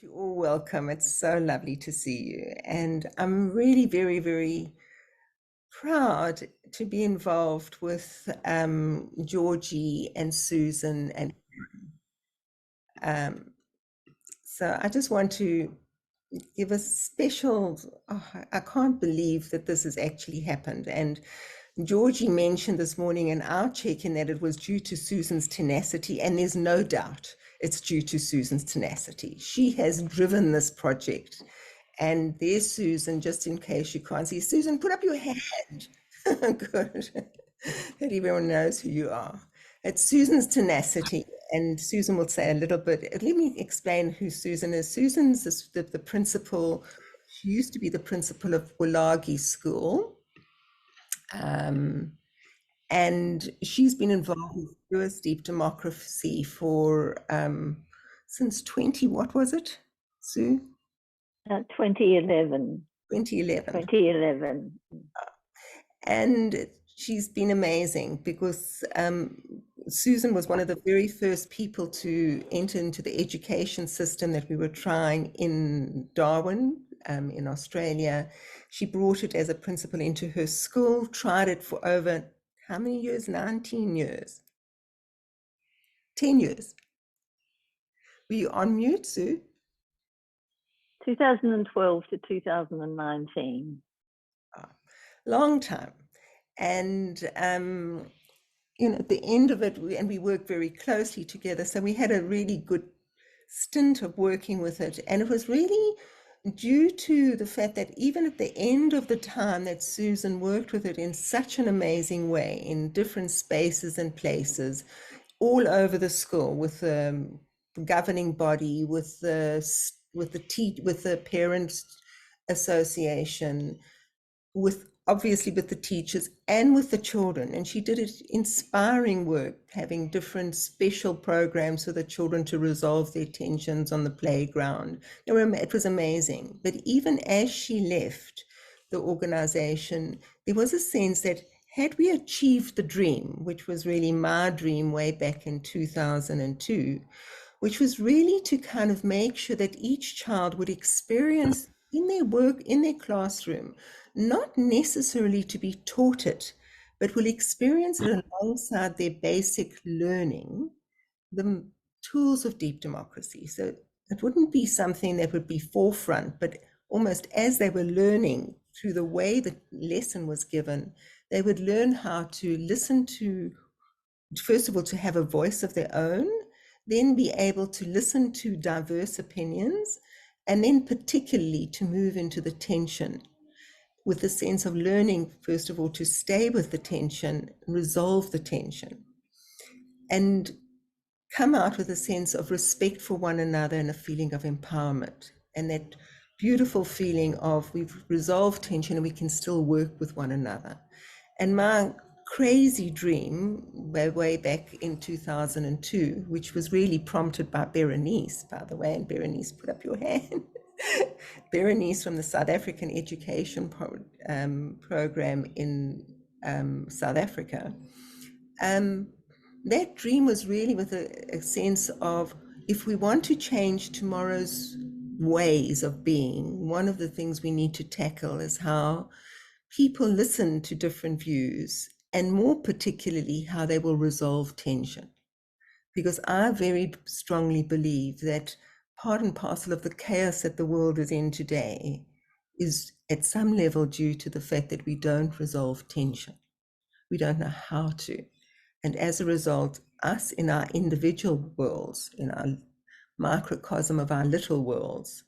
You're all welcome. It's so lovely to see you. And I'm really very, very proud to be involved with Georgie and Susan. And um, so I just want to give a special, I can't believe that this has actually happened. And Georgie mentioned this morning in our check-in that it was due to Susan's tenacity, and there's no doubt it's due to Susan's tenacity. She has driven this project. And there's Susan, just in case you can't see. Susan, put up your hand. Good. That everyone knows who you are. It's Susan's tenacity, and Susan will say a little bit. Let me explain who Susan is. Susan's the principal. She used to be the principal of Wulagi School. And she's been involved with US Deep Democracy for since what was it, Sue? 2011. 2011. 2011. And she's been amazing because Susan was one of the very first people to enter into the education system that we were trying in Darwin, in Australia. She brought it as a principal into her school, tried it for over how many years? 19 years. 10 years. Were you on mute, Sue? 2012 to 2019. Long time. And at the end of it, we worked very closely together. So we had a really good stint of working with it. And it was really due to the fact that even at the end of the time that Susan worked with it in such an amazing way, in different spaces and places, all over the school, with the governing body, with the parents association, obviously with the teachers and with the children. And she did it inspiring work, having different special programs for the children to resolve their tensions on the playground. It was amazing. But even as she left the organization, there was a sense that had we achieved the dream, which was really my dream way back in 2002, which was really to kind of make sure that each child would experience in their work, in their classroom, not necessarily to be taught it, but will experience it alongside their basic learning, the tools of deep democracy. So it wouldn't be something that would be forefront, but almost as they were learning through the way the lesson was given, they would learn how to listen to, first of all, to have a voice of their own, then be able to listen to diverse opinions, and then particularly to move into the tension with the sense of learning, first of all, to stay with the tension, resolve the tension, and come out with a sense of respect for one another and a feeling of empowerment. And that beautiful feeling of we've resolved tension and we can still work with one another. And my crazy dream way back in 2002, which was really prompted by Berenice, by the way, and Berenice, put up your hand. Berenice from the South African Education Program in South Africa. That dream was really with a sense of, if we want to change tomorrow's ways of being, one of the things we need to tackle is how people listen to different views, and more particularly how they will resolve tension. Because I very strongly believe that part and parcel of the chaos that the world is in today is at some level due to the fact that we don't resolve tension. We don't know how to. And as a result, us in our individual worlds, in our microcosm of our little worlds,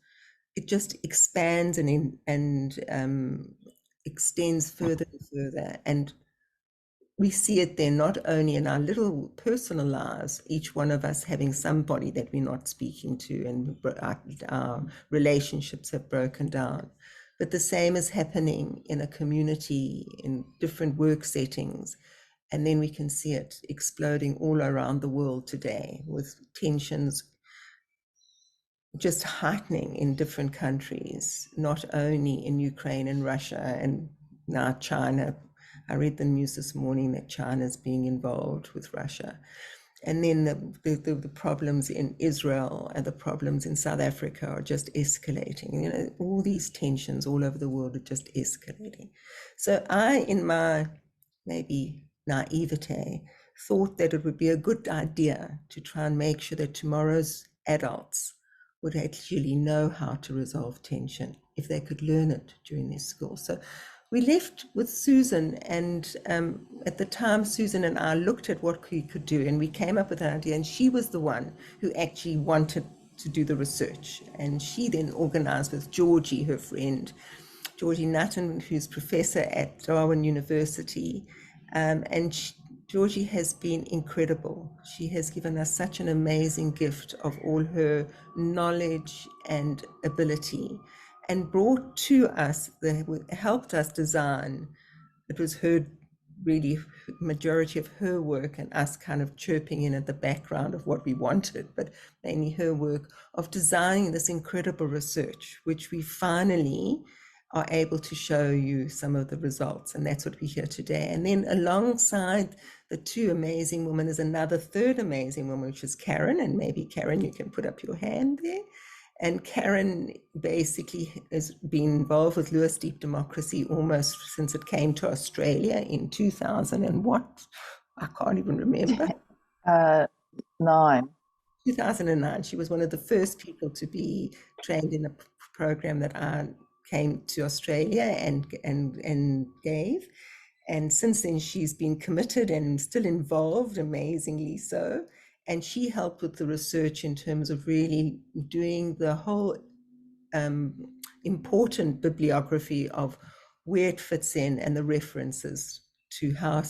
it just expands and extends further and further. And we see it then not only in our little personal lives, each one of us having somebody that we're not speaking to, and our relationships have broken down, but the same is happening in a community, in different work settings. And then we can see it exploding all around the world today, with tensions just heightening in different countries, not only in Ukraine and Russia and now China. I read the news this morning that China is being involved with Russia. And then the problems in Israel and the problems in South Africa are just escalating. You know, all these tensions all over the world are just escalating. So I, in my maybe naivete, thought that it would be a good idea to try and make sure that tomorrow's adults would actually know how to resolve tension if they could learn it during their school. So we left with Susan, and at the time, Susan and I looked at what we could do, and we came up with an idea, and she was the one who actually wanted to do the research. And she then organized with Georgie, her friend, Georgie Nutton, who's professor at Darwin University. Georgie has been incredible. She has given us such an amazing gift of all her knowledge and ability, and brought to us, helped us design. It was her really majority of her work, and us kind of chirping in at the background of what we wanted, but mainly her work of designing this incredible research, which we finally are able to show you some of the results. And that's what we hear today. And then alongside the two amazing women is another third amazing woman, which is Karen. And maybe Karen, you can put up your hand there. And Karen basically has been involved with Lewis Deep Democracy almost since it came to Australia in 2000 and what? I can't even remember. 9. 2009. She was one of the first people to be trained in a program that I came to Australia and gave. And since then, she's been committed and still involved, amazingly so. And she helped with the research in terms of really doing the whole important bibliography of where it fits in and the references to how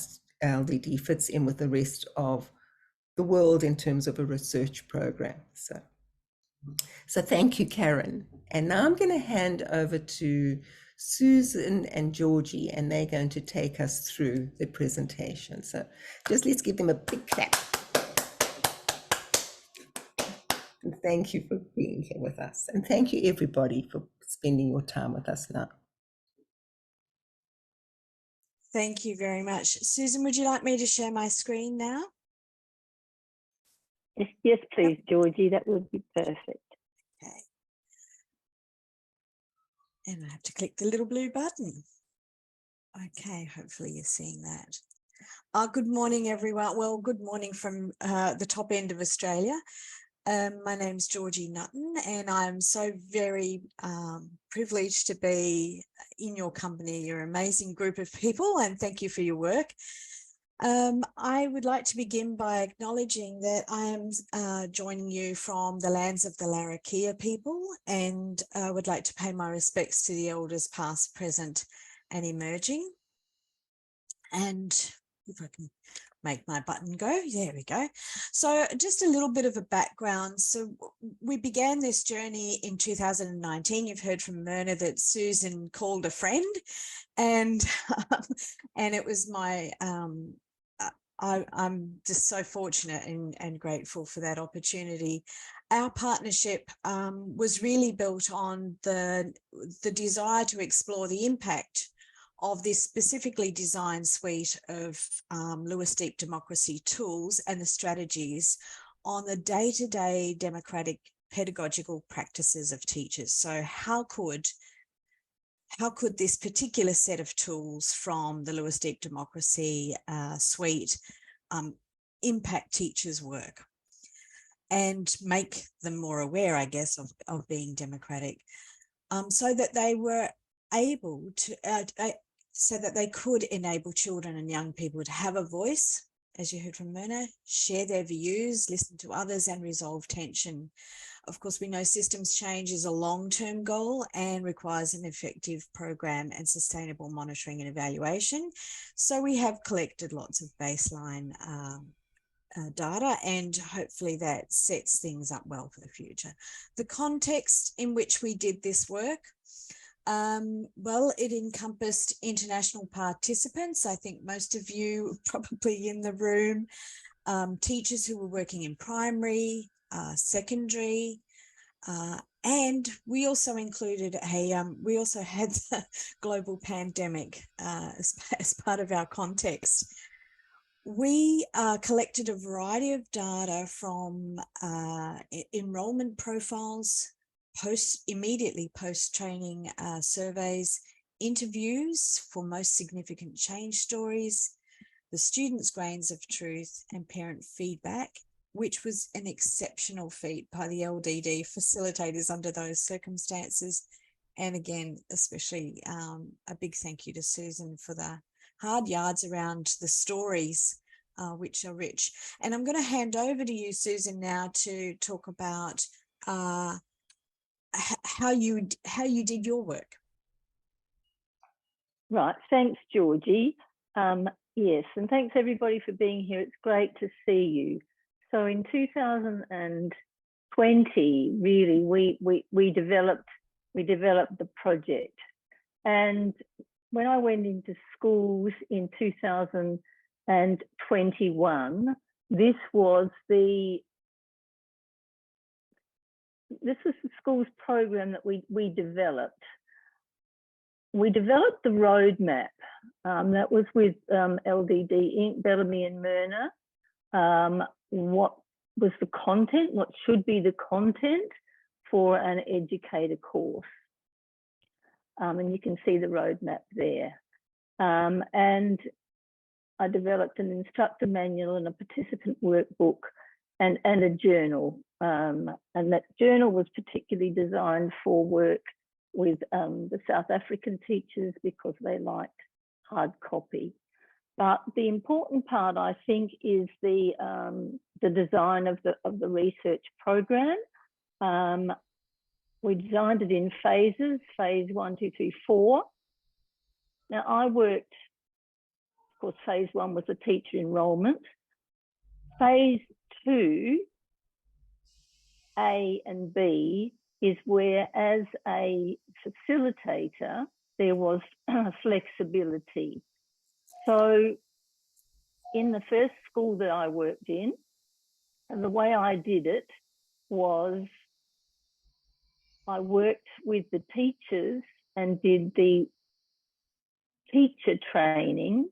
LDD fits in with the rest of the world in terms of a research program. So thank you, Karen. And now I'm going to hand over to Susan and Georgie, and they're going to take us through the presentation. So just let's give them a big clap. And thank you for being here with us. And thank you, everybody, for spending your time with us now. Thank you very much. Susan, would you like me to share my screen now? Yes, please, Georgie, that would be perfect. Okay. And I have to click the little blue button. Okay, hopefully you're seeing that. Good morning, everyone. Well, good morning from the top end of Australia. My name's Georgie Nutton, and I'm so very privileged to be in your company. You're an amazing group of people, and thank you for your work. I would like to begin by acknowledging that I am joining you from the lands of the Larrakia people, and I would like to pay my respects to the elders past, present and emerging. And if I can make my button go, there we go. So just a little bit of a background. So we began this journey in 2019. You've heard from Myrna that Susan called a friend, and it was my I'm just so fortunate and grateful for that opportunity. Our partnership was really built on the desire to explore the impact of this specifically designed suite of Lewis Deep Democracy tools and the strategies on the day-to-day democratic pedagogical practices of teachers. So how could this particular set of tools from the Lewis Deep Democracy suite impact teachers' work and make them more aware, I guess, of being democratic, so that they were able to, so that they could enable children and young people to have a voice, as you heard from Myrna, share their views, listen to others, and resolve tension. Of course, we know systems change is a long-term goal and requires an effective program and sustainable monitoring and evaluation. So we have collected lots of baseline data, and hopefully that sets things up well for the future. The context in which we did this work, well, it encompassed international participants. I think most of you probably in the room, teachers who were working in primary, secondary, and we also included we also had the global pandemic as part of our context. We collected a variety of data from enrolment profiles, immediately post-training surveys, interviews for most significant change stories, the students' grains of truth, and parent feedback, which was an exceptional feat by the LDD facilitators under those circumstances. And again, especially a big thank you to Susan for the hard yards around the stories, which are rich. And I'm going to hand over to you, Susan, now to talk about how you did your work. Right, thanks, Georgie. Yes, and thanks everybody for being here. It's great to see you. So in 2020, really, we developed the project. And when I went into schools in 2021, this was the schools program that we developed. We developed the roadmap. That was with LDD Inc., Bellamy and Myrna. What was the content? What should be the content for an educator course? And you can see the roadmap there. And I developed an instructor manual and a participant workbook and a journal. And that journal was particularly designed for work with the South African teachers because they liked hard copy. But the important part, I think, is the design of the research program. We designed it in phases, phase 1, 2, 3, 4. Now I worked, of course, phase 1 was the teacher enrolment. Phase 2, A and B, is where as a facilitator, there was flexibility. So in the first school that I worked in, and the way I did it was I worked with the teachers and did the teacher training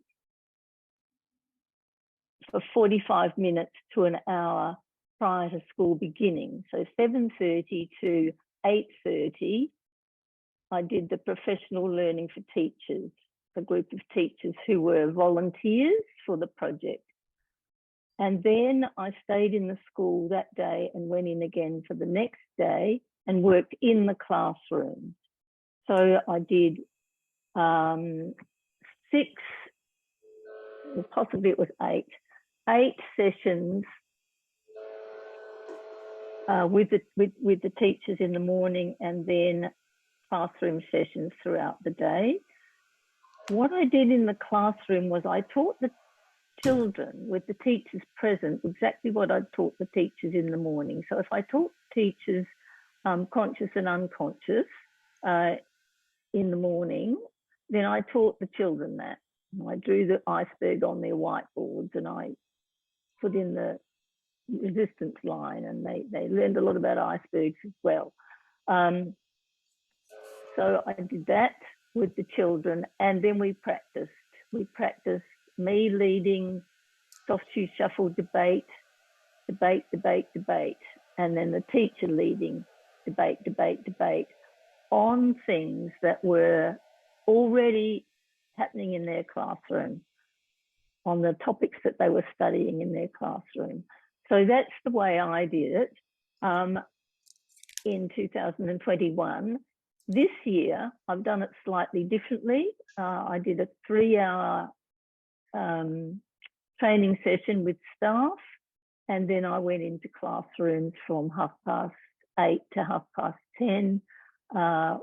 for 45 minutes to an hour prior to school beginning. So 7:30 to 8:30, I did the professional learning for teachers, a group of teachers who were volunteers for the project. And then I stayed in the school that day and went in again for the next day and worked in the classroom. So I did 6, or possibly it was 8 sessions with the teachers in the morning, and then classroom sessions throughout the day. What I did in the classroom was I taught the children with the teachers present exactly what I taught the teachers in the morning. So if I taught teachers conscious and unconscious in the morning, then I taught the children that. I drew the iceberg on their whiteboards and I put in the resistance line, and they learned a lot about icebergs as well. So I did that with the children, and then we practiced. We practiced me leading soft shoe shuffle debate, and then the teacher leading debate on things that were already happening in their classroom, on the topics that they were studying in their classroom. So that's the way I did it in 2021. This year, I've done it slightly differently. I did a 3-hour training session with staff, and then I went into classrooms from 8:30 to 10:30,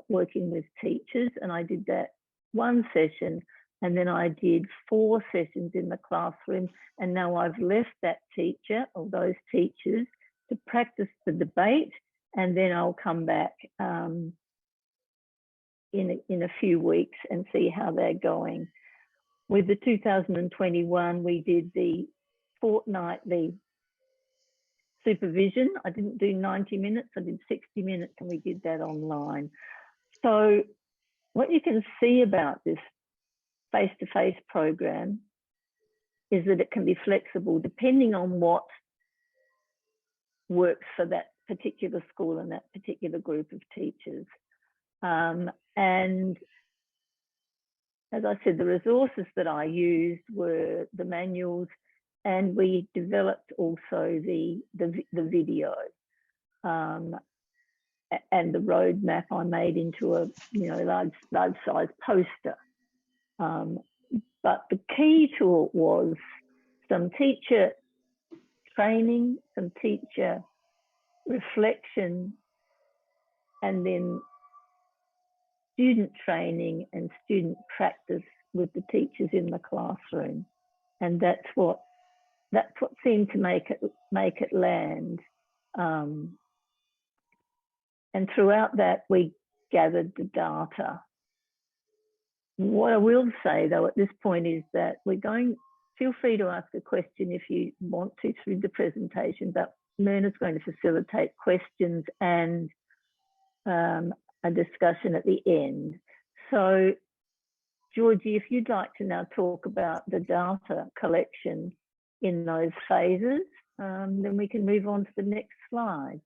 working with teachers, and I did that 1 session, and then I did 4 sessions in the classroom, and now I've left that teacher or those teachers to practice the debate, and then I'll come back in a few weeks and see how they're going. With the 2021, we did the fortnightly supervision. I didn't do 90 minutes, I did 60 minutes, and we did that online. So what you can see about this face-to-face program is that it can be flexible depending on what works for that particular school and that particular group of teachers. And as I said, the resources that I used were the manuals, and we developed also the video, and the roadmap I made into a large size poster. But the key to it was some teacher training, some teacher reflection, and then student training and student practice with the teachers in the classroom. And that's what seemed to make it land. And throughout that, we gathered the data. What I will say, though, at this point is that feel free to ask a question if you want to through the presentation, but Myrna's going to facilitate questions and a discussion at the end. So, Georgie, if you'd like to now talk about the data collection in those phases, then we can move on to the next slide.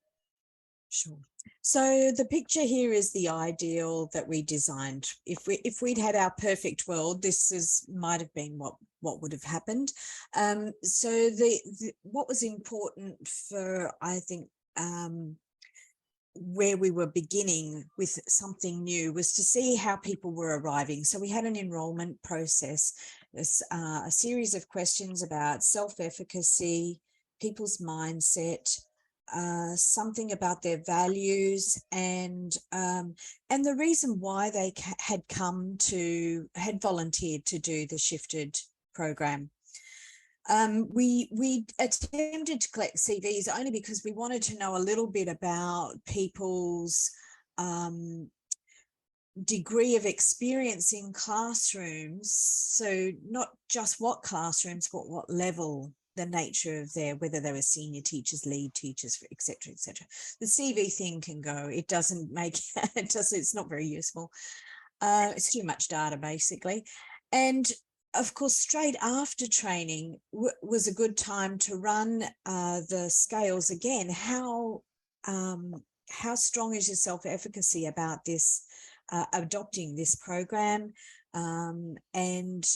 Sure. So the picture here is the ideal that we designed. If we'd had our perfect world, this might have been what would have happened. So what was important for, I think, where we were beginning with something new was to see how people were arriving. So we had an enrolment process, a series of questions about self-efficacy, people's mindset, something about their values, and the reason why they had volunteered to do the ShiftED program. We attempted to collect CVs only because we wanted to know a little bit about people's degree of experience in classrooms. So not just what classrooms, but what level, the nature of whether they were senior teachers, lead teachers, etc., etc. The CV thing can go. It doesn't make it's not very useful. It's too much data, basically. And of course, straight after training was a good time to run the scales again. How strong is your self-efficacy about this, adopting this program, and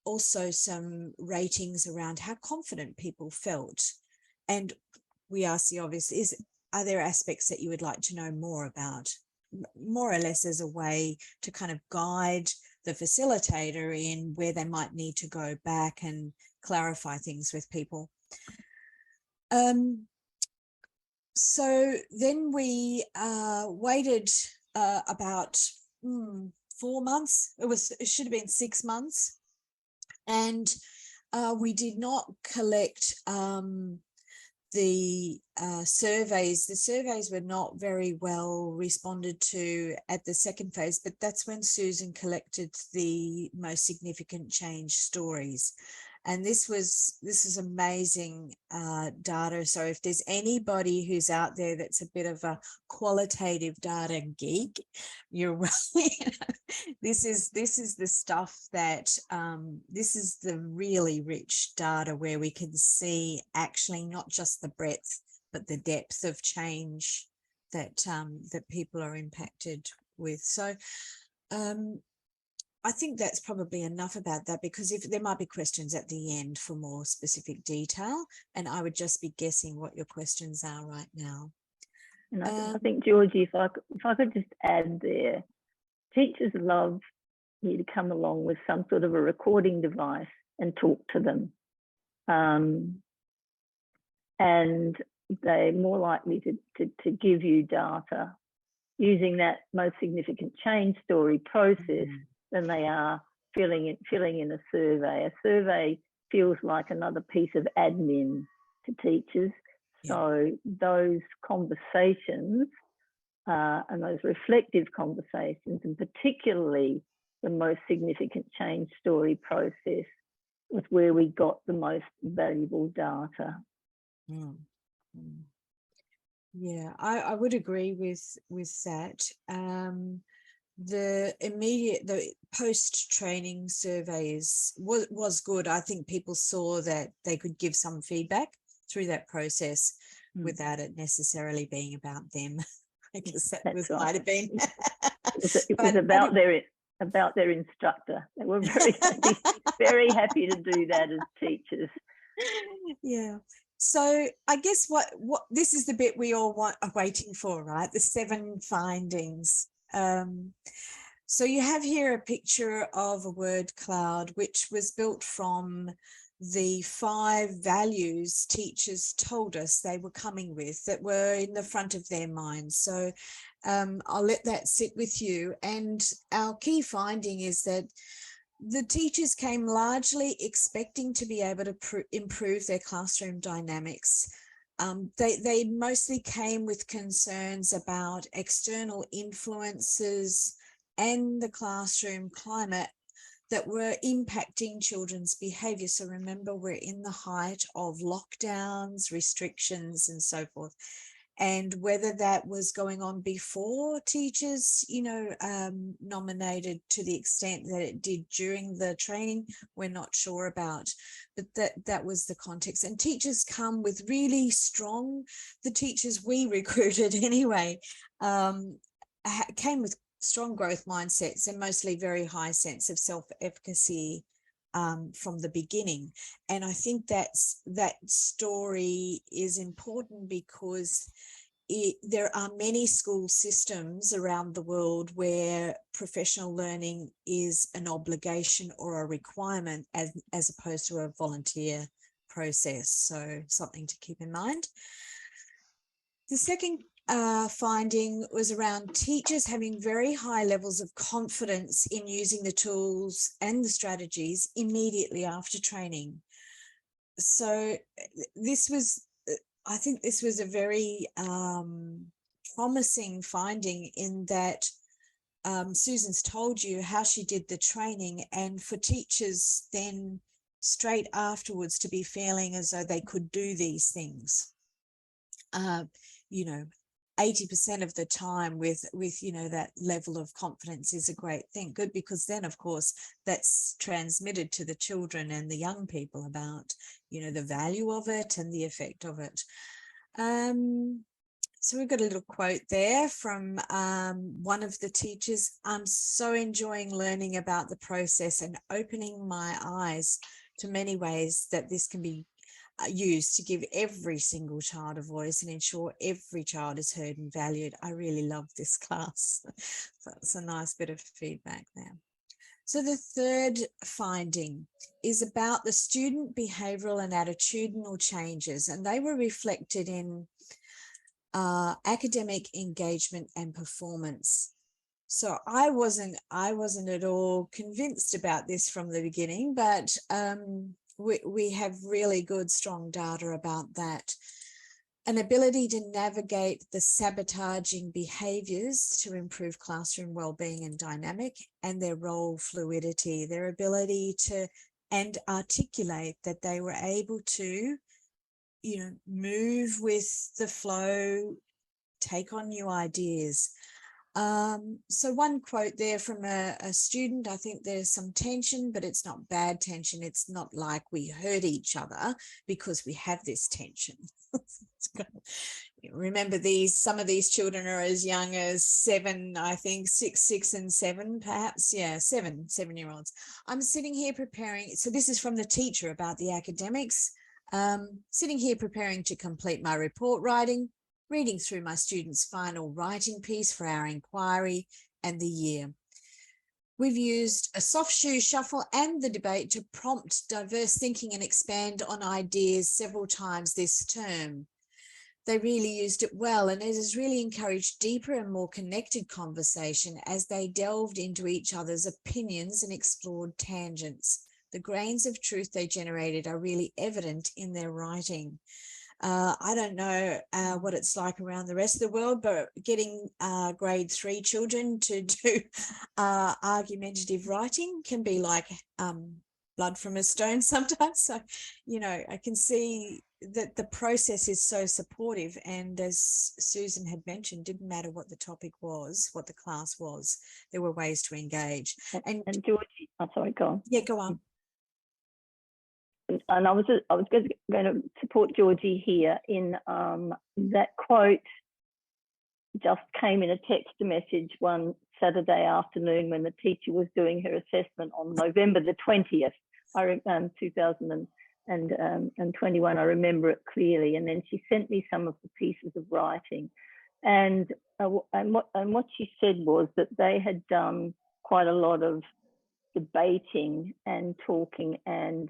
also some ratings around how confident people felt. And we asked the obvious, are there aspects that you would like to know more about, more or less as a way to kind of guide the facilitator in where they might need to go back and clarify things with people. So then we waited about 4 months. It should have been 6 months. And we did not collect the surveys. The surveys were not very well responded to at the second phase, but that's when Susan collected the most significant change stories. And this is amazing data. So if there's anybody who's out there that's a bit of a qualitative data geek, you're well, this is the stuff that this is the really rich data where we can see actually not just the breadth but the depth of change that that people are impacted with. So I think that's probably enough about that, because if there might be questions at the end for more specific detail, and I would just be guessing what your questions are right now. And I think, Georgie, if I could just add there, teachers love you to come along with some sort of a recording device and talk to them. And they're more likely to give you data using that most significant change story process than they are filling in a survey. A survey feels like another piece of admin to teachers. So those conversations and those reflective conversations, and particularly the most significant change story process, was where we got the most valuable data. Yeah, I would agree with that. the post-training surveys was good. I think people saw that they could give some feedback through that process without it necessarily being about them. I guess that was, right. Might have been. It was about their instructor. They were very happy to do that as teachers. Yeah. So I guess what this is the bit we all are waiting for, right? The 7 findings. So you have here a picture of a word cloud, which was built from the 5 values teachers told us they were coming with that were in the front of their minds. So I'll let that sit with you. And our key finding is that the teachers came largely expecting to be able to improve their classroom dynamics. They mostly came with concerns about external influences and the classroom climate that were impacting children's behaviour. So remember, we're in the height of lockdowns, restrictions and so forth. And whether that was going on before teachers, nominated to the extent that it did during the training, we're not sure about. But that was the context. And teachers come with really strong, the teachers we recruited anyway, came with strong growth mindsets and mostly very high sense of self-efficacy from the beginning. And I think that story is important because there are many school systems around the world where professional learning is an obligation or a requirement as opposed to a volunteer process. So something to keep in mind. The second finding was around teachers having very high levels of confidence in using the tools and the strategies immediately after training. So I think this was a very promising finding in that Susan's told you how she did the training, and for teachers then straight afterwards to be feeling as though they could do these things. 80% of the time with that level of confidence is a great thing. Good, because then of course that's transmitted to the children and the young people about the value of it and the effect of it. So we've got a little quote there from one of the teachers. "I'm so enjoying learning about the process and opening my eyes to many ways that this can be used to give every single child a voice and ensure every child is heard and valued. I really love this class." So it's a nice bit of feedback there. So the third finding is about the student behavioural and attitudinal changes, and they were reflected in academic engagement and performance. So I wasn't at all convinced about this from the beginning, but we have really good, strong data about that. An ability to navigate the sabotaging behaviours to improve classroom wellbeing and dynamic, and their role fluidity, their ability to and articulate that they were able to, move with the flow, take on new ideas. So one quote there from a student, I think there's some tension, but it's not bad tension. It's not like we hurt each other because we have this tension. Remember, some of these children are as young as 7, I think, 6 and 7, perhaps. Yeah, 7-year-olds. "I'm sitting here preparing." So this is from the teacher about the academics. "Sitting here preparing to complete my report writing, reading through my students' final writing piece for our inquiry and the year. We've used a soft shoe shuffle and the debate to prompt diverse thinking and expand on ideas several times this term. They really used it well, and it has really encouraged deeper and more connected conversation as they delved into each other's opinions and explored tangents. The grains of truth they generated are really evident in their writing." I don't know what it's like around the rest of the world, but getting grade 3 children to do argumentative writing can be like blood from a stone sometimes. So, you know, I can see that the process is so supportive. And as Susan had mentioned, didn't matter what the topic was, what the class was, there were ways to engage. And Georgie, I'm sorry, go on. Yeah, go on. And I was going to support Georgie here in that quote just came in a text message one Saturday afternoon when the teacher was doing her assessment on November the 20th, 2021. I remember it clearly. And then she sent me some of the pieces of writing, and what she said was that they had done quite a lot of debating and talking and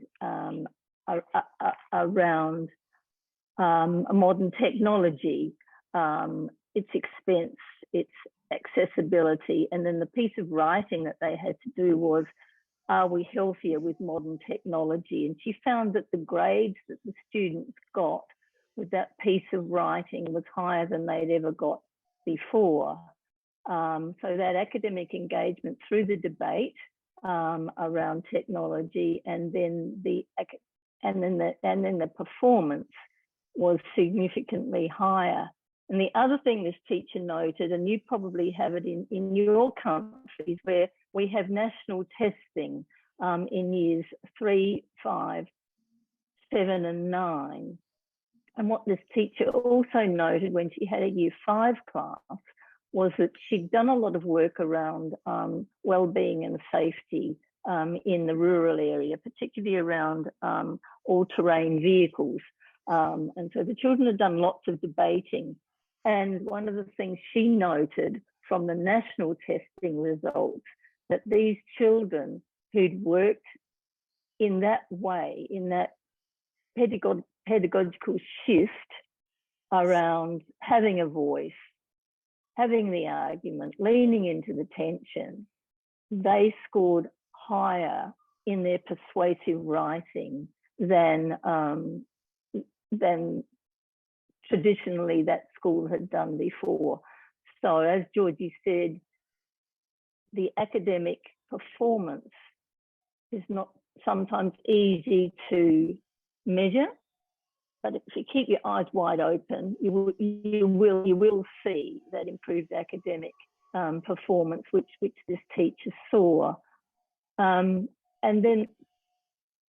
around modern technology, its expense, its accessibility. And then the piece of writing that they had to do was, are we healthier with modern technology? And she found that the grades that the students got with that piece of writing was higher than they'd ever got before. So that academic engagement through the debate around technology, and then the performance was significantly higher. And the other thing this teacher noted, and you probably have it in your countries, where we have national testing in years 3, 5, 7 and 9. And what this teacher also noted when she had a year 5 class was that she'd done a lot of work around well-being and safety in the rural area, particularly around all-terrain vehicles. And so the children had done lots of debating. And one of the things she noted from the national testing results, that these children who'd worked in that way, in that pedagogical shift around having a voice, having the argument, leaning into the tension, they scored higher in their persuasive writing than traditionally that school had done before. So as Georgie said, the academic performance is not sometimes easy to measure, but if you keep your eyes wide open, you will see that improved academic performance, which this teacher saw. And then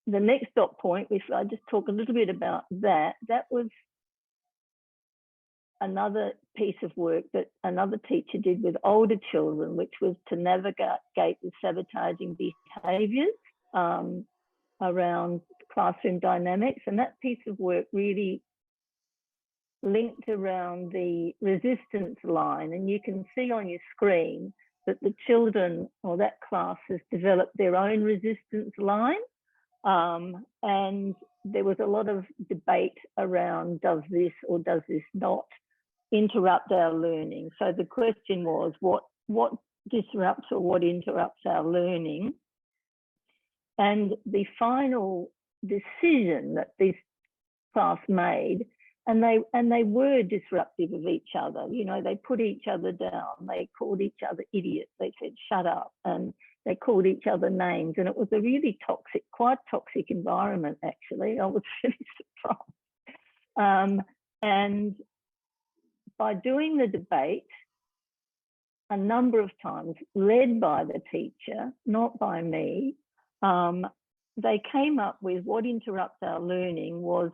the next dot point, if I just talk a little bit about that, that was another piece of work that another teacher did with older children, which was to navigate the sabotaging behaviours around classroom dynamics. And that piece of work really linked around the resistance line. And you can see on your screen that the children, or that class, has developed their own resistance line. And there was a lot of debate around, does this or does this not interrupt our learning? So the question was, what disrupts or what interrupts our learning? And the final decision that this class made, and they were disruptive of each other. You know, they put each other down. They called each other idiots. They said, shut up. And they called each other names. And it was a really toxic, quite toxic environment, actually. I was really surprised. And by doing the debate a number of times, led by the teacher, not by me, they came up with what interrupts our learning was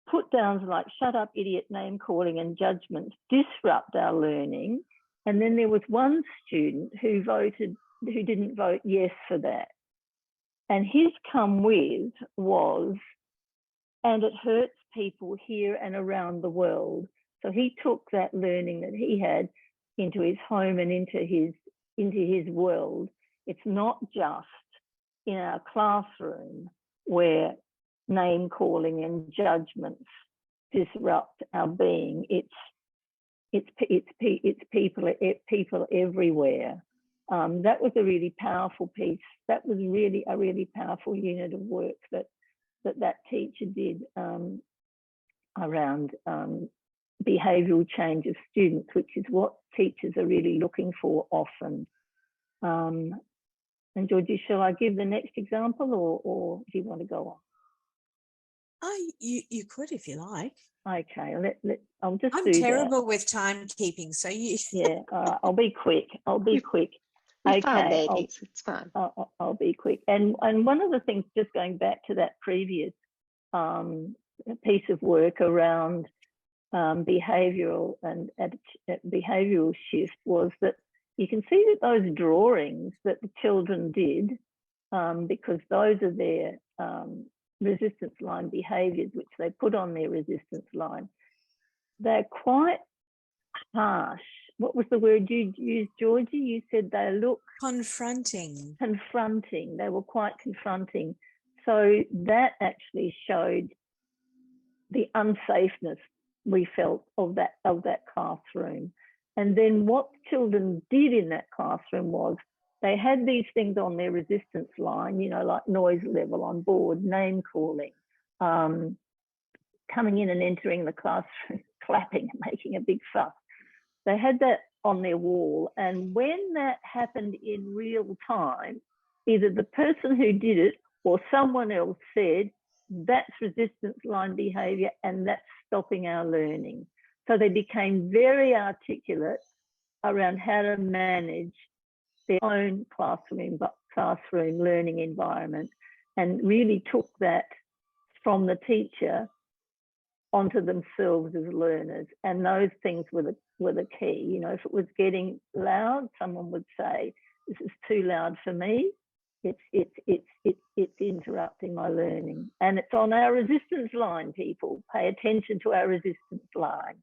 put downs like shut up, idiot, name calling and judgments disrupt our learning. And then there was one student who didn't vote yes for that. And his come with was, and it hurts people here and around the world. So he took that learning that he had into his home and into his world. It's not just in our classroom where name calling and judgments disrupt our being. It's people everywhere. That was a really powerful piece. That was really a really powerful unit of work that teacher did around behavioural change of students, which is what teachers are really looking for often. And Georgie, shall I give the next example, or do you want to go on? Oh, you could if you like. Okay, I'll just I'm do terrible with timekeeping, so you. Yeah, all right, I'll be quick. I'll be quick. We're fine, Okay, ladies. It's fine. I'll be quick. And one of the things, just going back to that previous piece of work around behavioural and behavioural shift, was that you can see that those drawings that the children did, because those are their resistance line behaviours, which they put on their resistance line, they're quite harsh. What was the word you used, Georgie? You said they look Confronting. confronting. They were quite confronting. So that actually showed the unsafeness we felt of that classroom. And then what children did in that classroom was they had these things on their resistance line, you know, like noise level on board, name calling, coming in and entering the classroom, clapping and making a big fuss. They had that on their wall. And when that happened in real time, either the person who did it or someone else said, that's resistance line behaviour and that's stopping our learning. So they became very articulate around how to manage their own classroom learning environment, and really took that from the teacher onto themselves as learners. And those things were the key. You know, if it was getting loud, someone would say, this is too loud for me. It's interrupting my learning. And it's on our resistance line, people. Pay attention to our resistance line.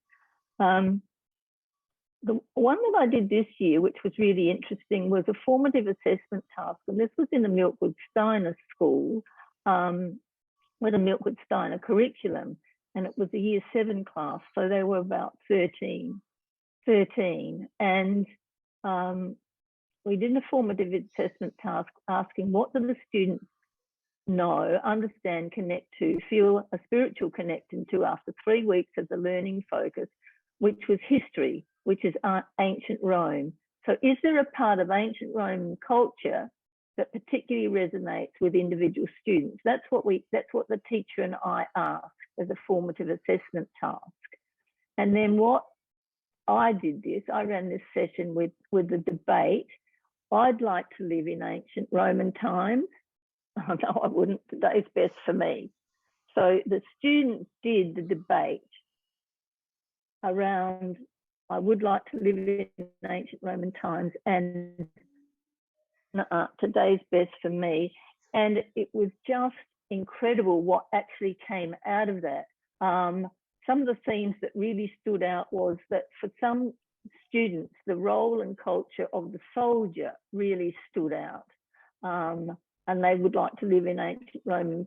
The one that I did this year, which was really interesting, was a formative assessment task. And this was in the Milkwood Steiner school with a Milkwood Steiner curriculum. And it was a year 7 class, so they were about 13. And we did a formative assessment task asking, what do the students know, understand, connect to, feel a spiritual connection to after 3 weeks of the learning focus, which was history, which is ancient Rome. So is there a part of ancient Roman culture that particularly resonates with individual students? That's what the teacher and I asked as a formative assessment task. And then what I ran this session with the debate. I'd like to live in ancient Roman times. Oh, no, I wouldn't. Today's best for me. So the students did the debate around, I would like to live in ancient Roman times, and today's best for me. And it was just incredible what actually came out of that. Some of the themes that really stood out was that for some students, the role and culture of the soldier really stood out. And they would like to live in ancient Roman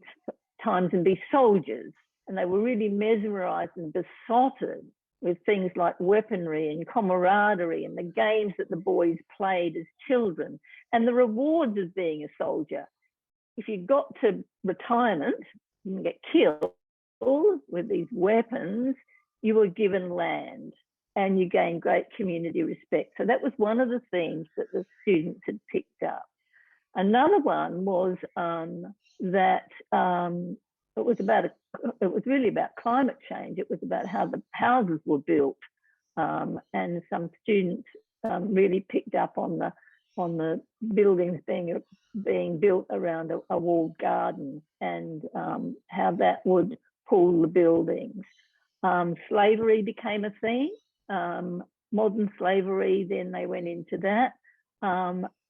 times and be soldiers. And they were really mesmerized and besotted with things like weaponry and camaraderie and the games that the boys played as children and the rewards of being a soldier. If you got to retirement, you can get killed with these weapons, you were given land and you gained great community respect. So that was one of the themes that the students had picked up. Another one was that it was really about climate change. It was about how the houses were built, and some students really picked up on the buildings being built around a walled garden, and how that would pull the buildings. Slavery became a theme, modern slavery, then they went into that.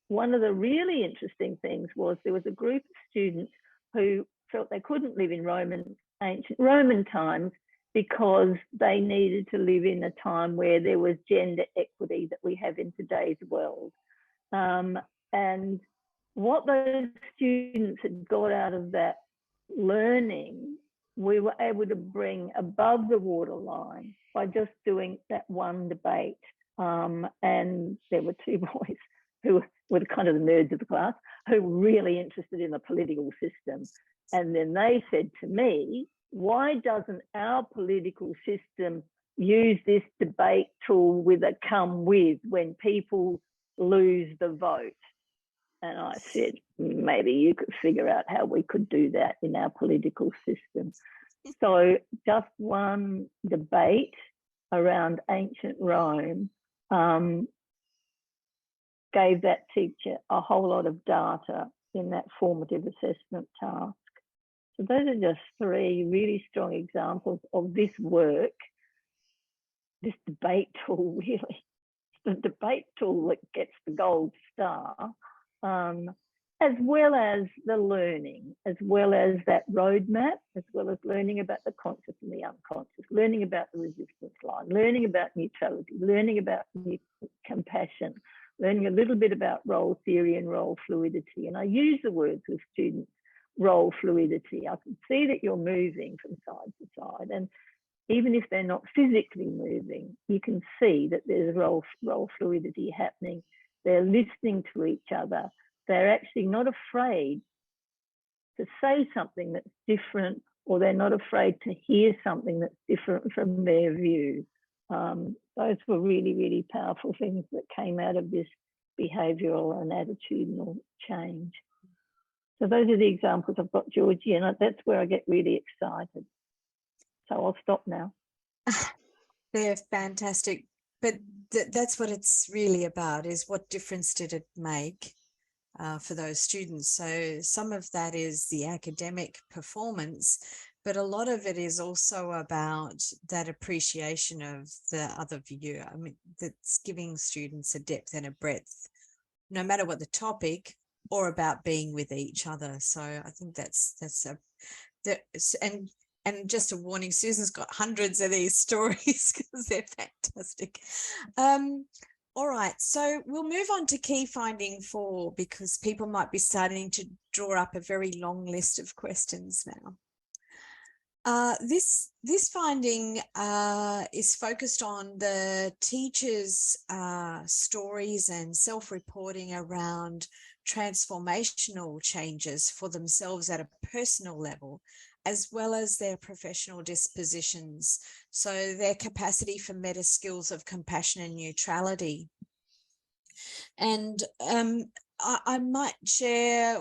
One of the really interesting things was there was a group of students who felt they couldn't live in ancient Roman times because they needed to live in a time where there was gender equity that we have in today's world. And what those students had got out of that learning, we were able to bring above the waterline by just doing that one debate. And there were 2 boys who were kind of the nerds of the class, who were really interested in the political system. And then they said to me, why doesn't our political system use this debate tool with a come with when people lose the vote? And I said, maybe you could figure out how we could do that in our political system. So just one debate around ancient Rome gave that teacher a whole lot of data in that formative assessment task. So those are just three really strong examples of this work, this debate tool, really. The debate tool that gets the gold star, as well as the learning, as well as that roadmap, as well as learning about the conscious and the unconscious, learning about the resistance line, learning about neutrality, learning about compassion, learning a little bit about role theory and role fluidity. And I use the words with students, role fluidity. I can see that you're moving from side to side. And even if they're not physically moving, you can see that there's role fluidity happening. They're listening to each other. They're actually not afraid to say something that's different, or they're not afraid to hear something that's different from their view. Those were really, really powerful things that came out of this behavioural and attitudinal change. So those are the examples I've got, Georgie, and that's where I get really excited. So I'll stop now. They're fantastic, but that's what it's really about, is what difference did it make for those students. So some of that is the academic performance, but a lot of it is also about that appreciation of the other view. I mean, that's giving students a depth and a breadth, no matter what the topic, or about being with each other. So I think and just a warning, Susan's got hundreds of these stories because they're fantastic. All right, so we'll move on to key finding 4, because people might be starting to draw up a very long list of questions now. This finding is focused on the teachers' stories and self-reporting around transformational changes for themselves at a personal level, as well as their professional dispositions. So their capacity for meta skills of compassion and neutrality. And I might share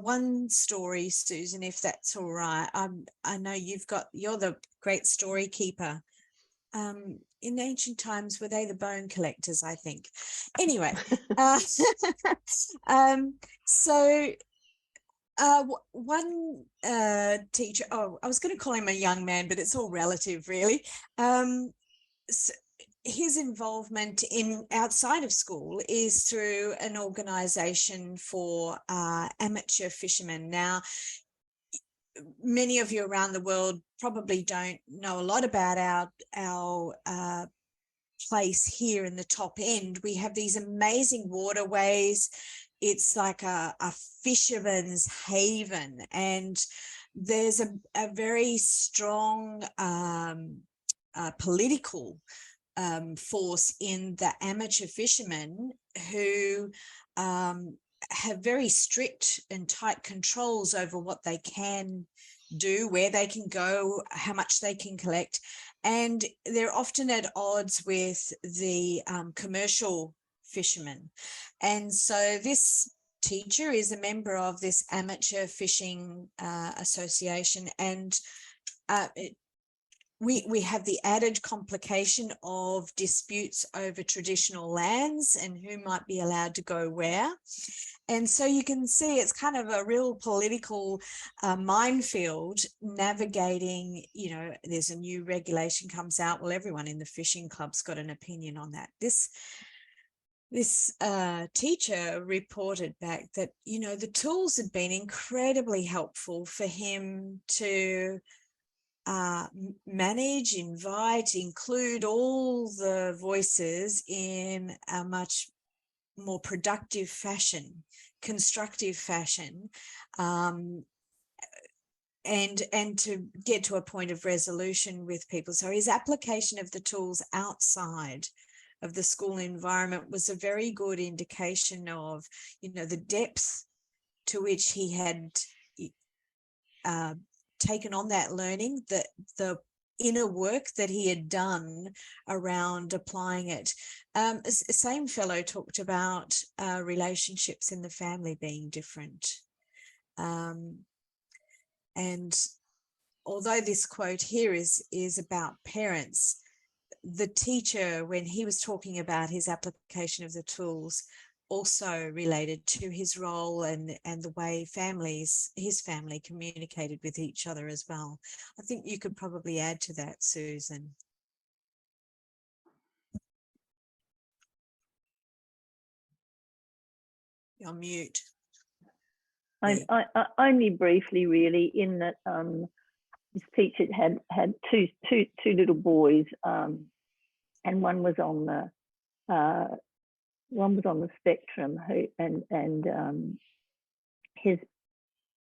one story, Susan, if that's all right. I know you're the great story keeper. In ancient times, were they the bone collectors, I think? Anyway, so one teacher, I was going to call him a young man, but it's all relative, really. So his involvement in outside of school is through an organisation for amateur fishermen. Now, many of you around the world probably don't know a lot about our place here in the top end. We have these amazing waterways. It's like a fisherman's haven, and there's a very strong political force in the amateur fishermen who have very strict and tight controls over what they can do, where they can go, how much they can collect. And they're often at odds with the commercial fishermen. And so this teacher is a member of this amateur fishing association, and we have the added complication of disputes over traditional lands and who might be allowed to go where. And so you can see it's kind of a real political minefield navigating, there's a new regulation comes out. Well, everyone in the fishing club's got an opinion on that. This teacher reported back that, the tools had been incredibly helpful for him to manage, invite, include all the voices in a much more productive fashion, constructive fashion, and to get to a point of resolution with people. So his application of the tools outside of the school environment was a very good indication of, the depth to which he had taken on that learning, the inner work that he had done around applying it. Same fellow talked about relationships in the family being different. And although this quote here is about parents, the teacher, when he was talking about his application of the tools, also related to his role and the way his family communicated with each other as well. I think you could probably add to that, Susan. You're on mute. I only briefly, really, in that this teacher had two little boys, and one was on the spectrum, he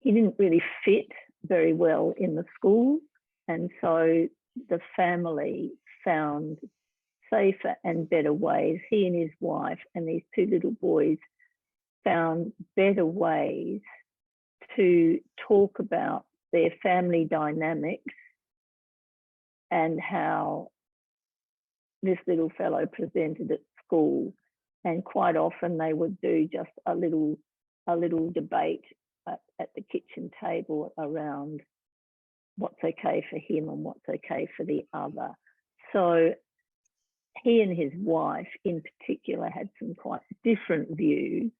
didn't really fit very well in the school, and so the family found safer and better ways. He and his wife and these two little boys found better ways to talk about their family dynamics and how this little fellow presented at school. And quite often they would do just a little debate at the kitchen table around what's okay for him and what's okay for the other. So he and his wife in particular had some quite different views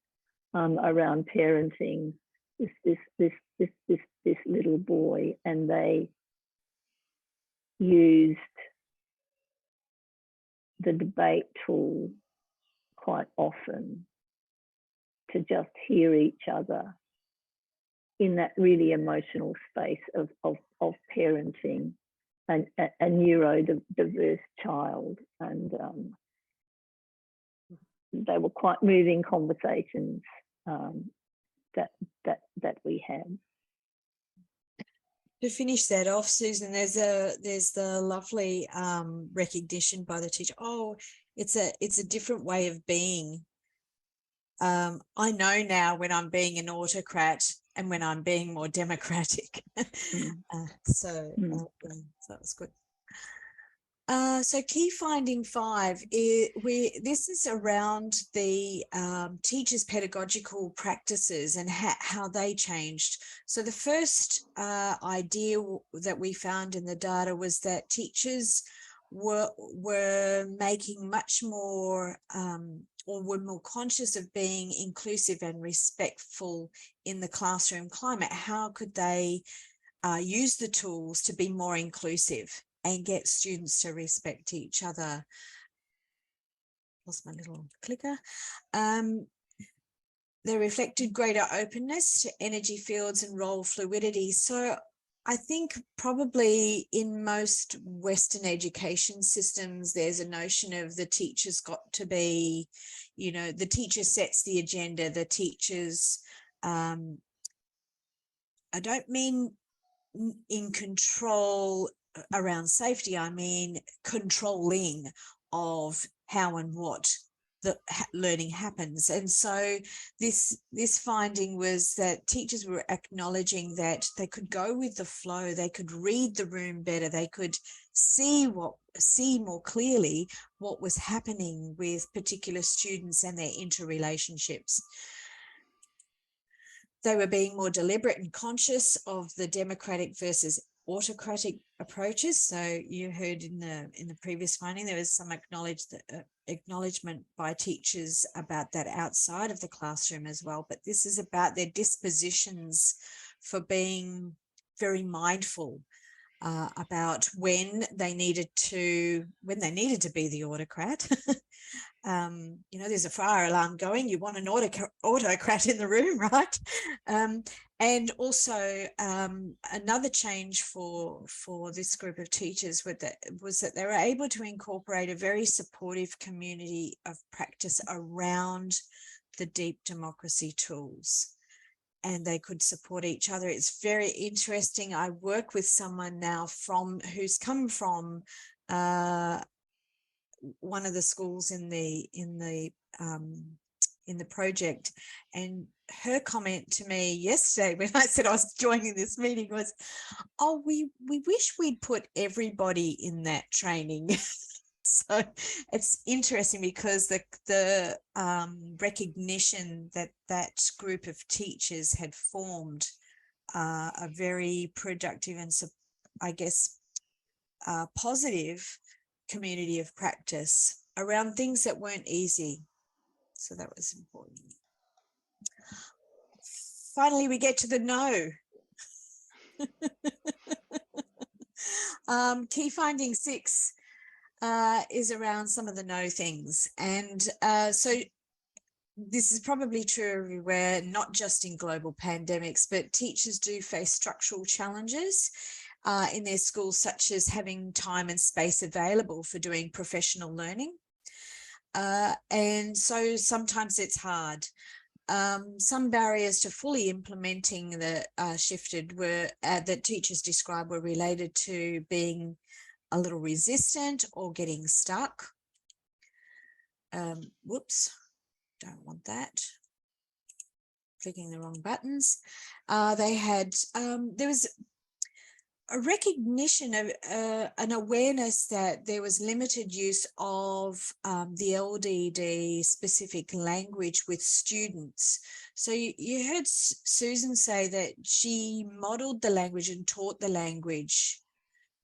around parenting this little boy, and they used the debate tool quite often to just hear each other in that really emotional space of parenting a neurodiverse child. And they were quite moving conversations that we had. To finish that off, Susan, there's the lovely recognition by the teacher. Oh, it's a different way of being. I know now when I'm being an autocrat and when I'm being more democratic. So that was good. So key finding 5, this is around the teachers' pedagogical practices and how they changed. So the first idea that we found in the data was that teachers were making much more or were more conscious of being inclusive and respectful in the classroom climate. How could they use the tools to be more inclusive and get students to respect each other? Lost my little clicker. They reflected greater openness to energy fields and role fluidity. So I think probably in most Western education systems, there's a notion of the teacher's got to be, the teacher sets the agenda, the teachers, I don't mean in control around safety, I mean controlling of how and what the learning happens. And so this finding was that teachers were acknowledging that they could go with the flow, they could read the room better, they could see more clearly what was happening with particular students and their interrelationships. They were being more deliberate and conscious of the democratic versus autocratic approaches. So you heard in the previous finding there was some acknowledgement by teachers about that outside of the classroom as well. But this is about their dispositions for being very mindful about when they needed to be the autocrat. There's a fire alarm going, you want an autocrat in the room, right? And also another change for this group of teachers was that they were able to incorporate a very supportive community of practice around the deep democracy tools, and they could support each other. It's very interesting. I work with someone now who's come from one of the schools in the in the project. And her comment to me yesterday when I said I was joining this meeting was, oh, we wish we'd put everybody in that training. So it's interesting because the recognition that that group of teachers had formed a very productive and, I guess, positive community of practice around things that weren't easy. So that was important. Finally, we get to the no. Key finding 6 is around some of the no things. And so this is probably true everywhere, not just in global pandemics, but teachers do face structural challenges in their schools, such as having time and space available for doing professional learning. And so sometimes it's hard. Some barriers to fully implementing the ShiftED were that teachers described were related to being a little resistant or getting stuck. Whoops, don't want that. Clicking the wrong buttons. There was a recognition of an awareness that there was limited use of the LDD specific language with students. So you heard Susan say that she modeled the language and taught the language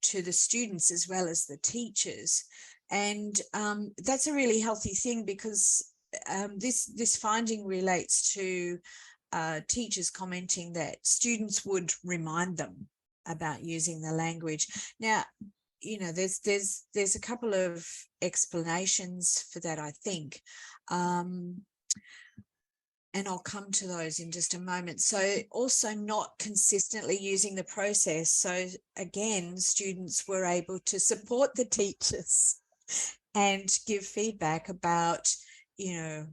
to the students as well as the teachers. And that's a really healthy thing, because this finding relates to teachers commenting that students would remind them about using the language. Now, you know, there's a couple of explanations for that, I think. And I'll come to those in just a moment. So also not consistently using the process. So again, students were able to support the teachers and give feedback about, you know,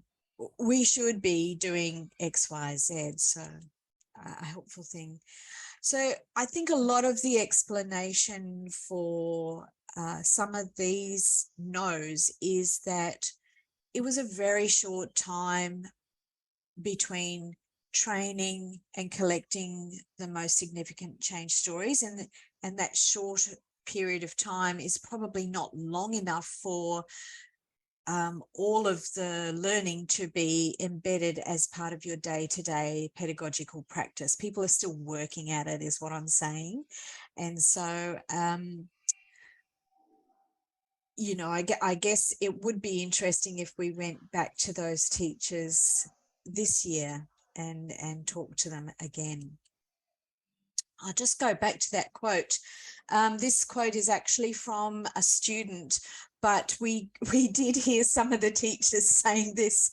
we should be doing X, Y, Z. So a helpful thing. So I think a lot of the explanation for some of these no's is that it was a very short time between training and collecting the most significant change stories, and that short period of time is probably not long enough for all of the learning to be embedded as part of your day-to-day pedagogical practice. People are still working at it, is what I'm saying. And so, you know, I guess it would be interesting if we went back to those teachers this year and talked to them again. I'll just go back to that quote. This quote is actually from a student, but we did hear some of the teachers saying this.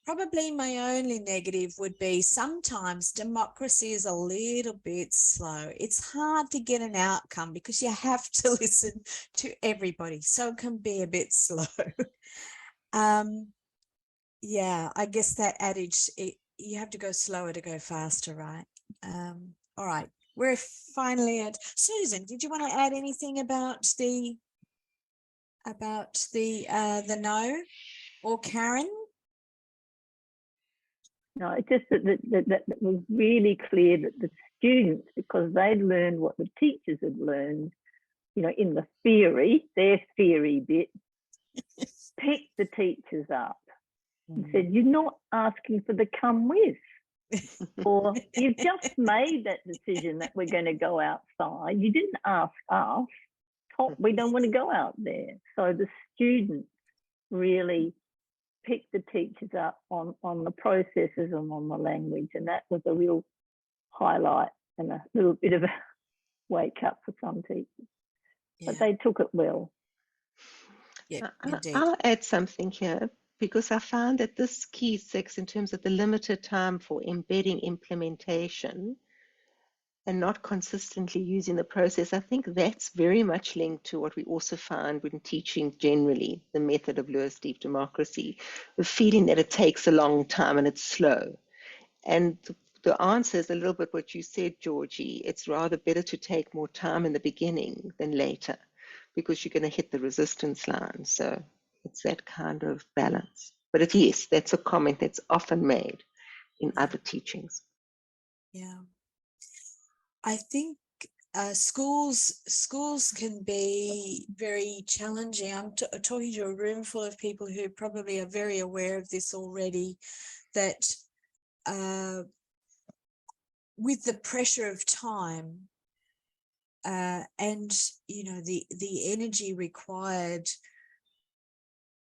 Probably my only negative would be sometimes democracy is a little bit slow. It's hard to get an outcome because you have to listen to everybody, so it can be a bit slow. Yeah, I guess that adage, you have to go slower to go faster, right? All right, we're finally at Susan. Did you want to add anything about the no, or Karen? No, it's just that was really clear that the students, because they'd learned what the teachers had learned, you know, in the theory, their theory bit, picked the teachers up and said, you're not asking for the come with. Or you've just made that decision that we're going to go outside. You didn't ask us. We don't want to go out there. So the students really picked the teachers up on the processes and on the language. And that was a real highlight and a little bit of a wake up for some teachers. Yeah. But they took it well. Yeah, indeed. I'll add something here, because I found that this key 6, in terms of the limited time for embedding implementation and not consistently using the process, I think that's very much linked to what we also find when teaching generally, the method of Lewis deep democracy, the feeling that it takes a long time and it's slow. And the answer is a little bit what you said, Georgie. It's rather better to take more time in the beginning than later, because you're going to hit the resistance line. So it's that kind of balance. But yes, that's a comment that's often made in other teachings. Yeah. I think schools can be very challenging. I'm talking to a room full of people who probably are very aware of this already, that with the pressure of time and the energy required,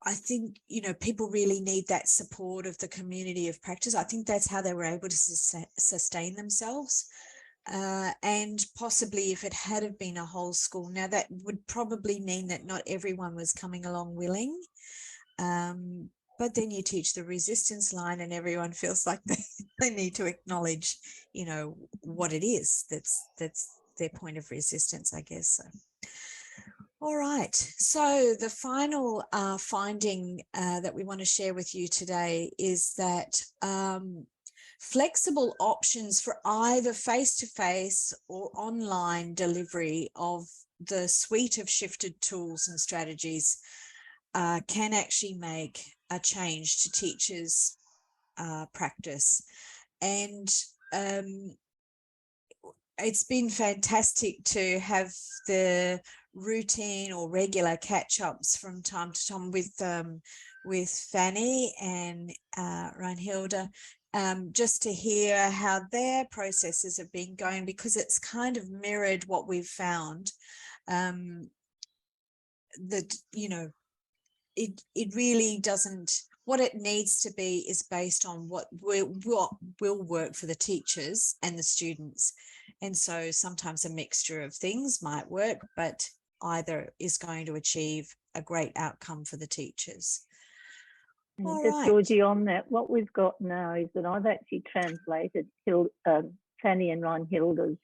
I think people really need that support of the community of practice. I think that's how they were able to sustain themselves. And possibly if it had have been a whole school, now that would probably mean that not everyone was coming along willing. But then you teach the resistance line and everyone feels like they need to acknowledge, what it is that's their point of resistance, I guess. So. All right, so the final finding that we want to share with you today is that flexible options for either face-to-face or online delivery of the suite of shifted tools and strategies can actually make a change to teachers' practice. And it's been fantastic to have the routine or regular catch-ups from time to time with Fanny and Reinhilde, just to hear how their processes have been going, because it's kind of mirrored what we've found, that it really doesn't, what it needs to be is based on what will work for the teachers and the students. And so sometimes a mixture of things might work, but either is going to achieve a great outcome for the teachers. All just right. Georgie, on that, what we've got now is that I've actually translated Fanny and Reinhilde's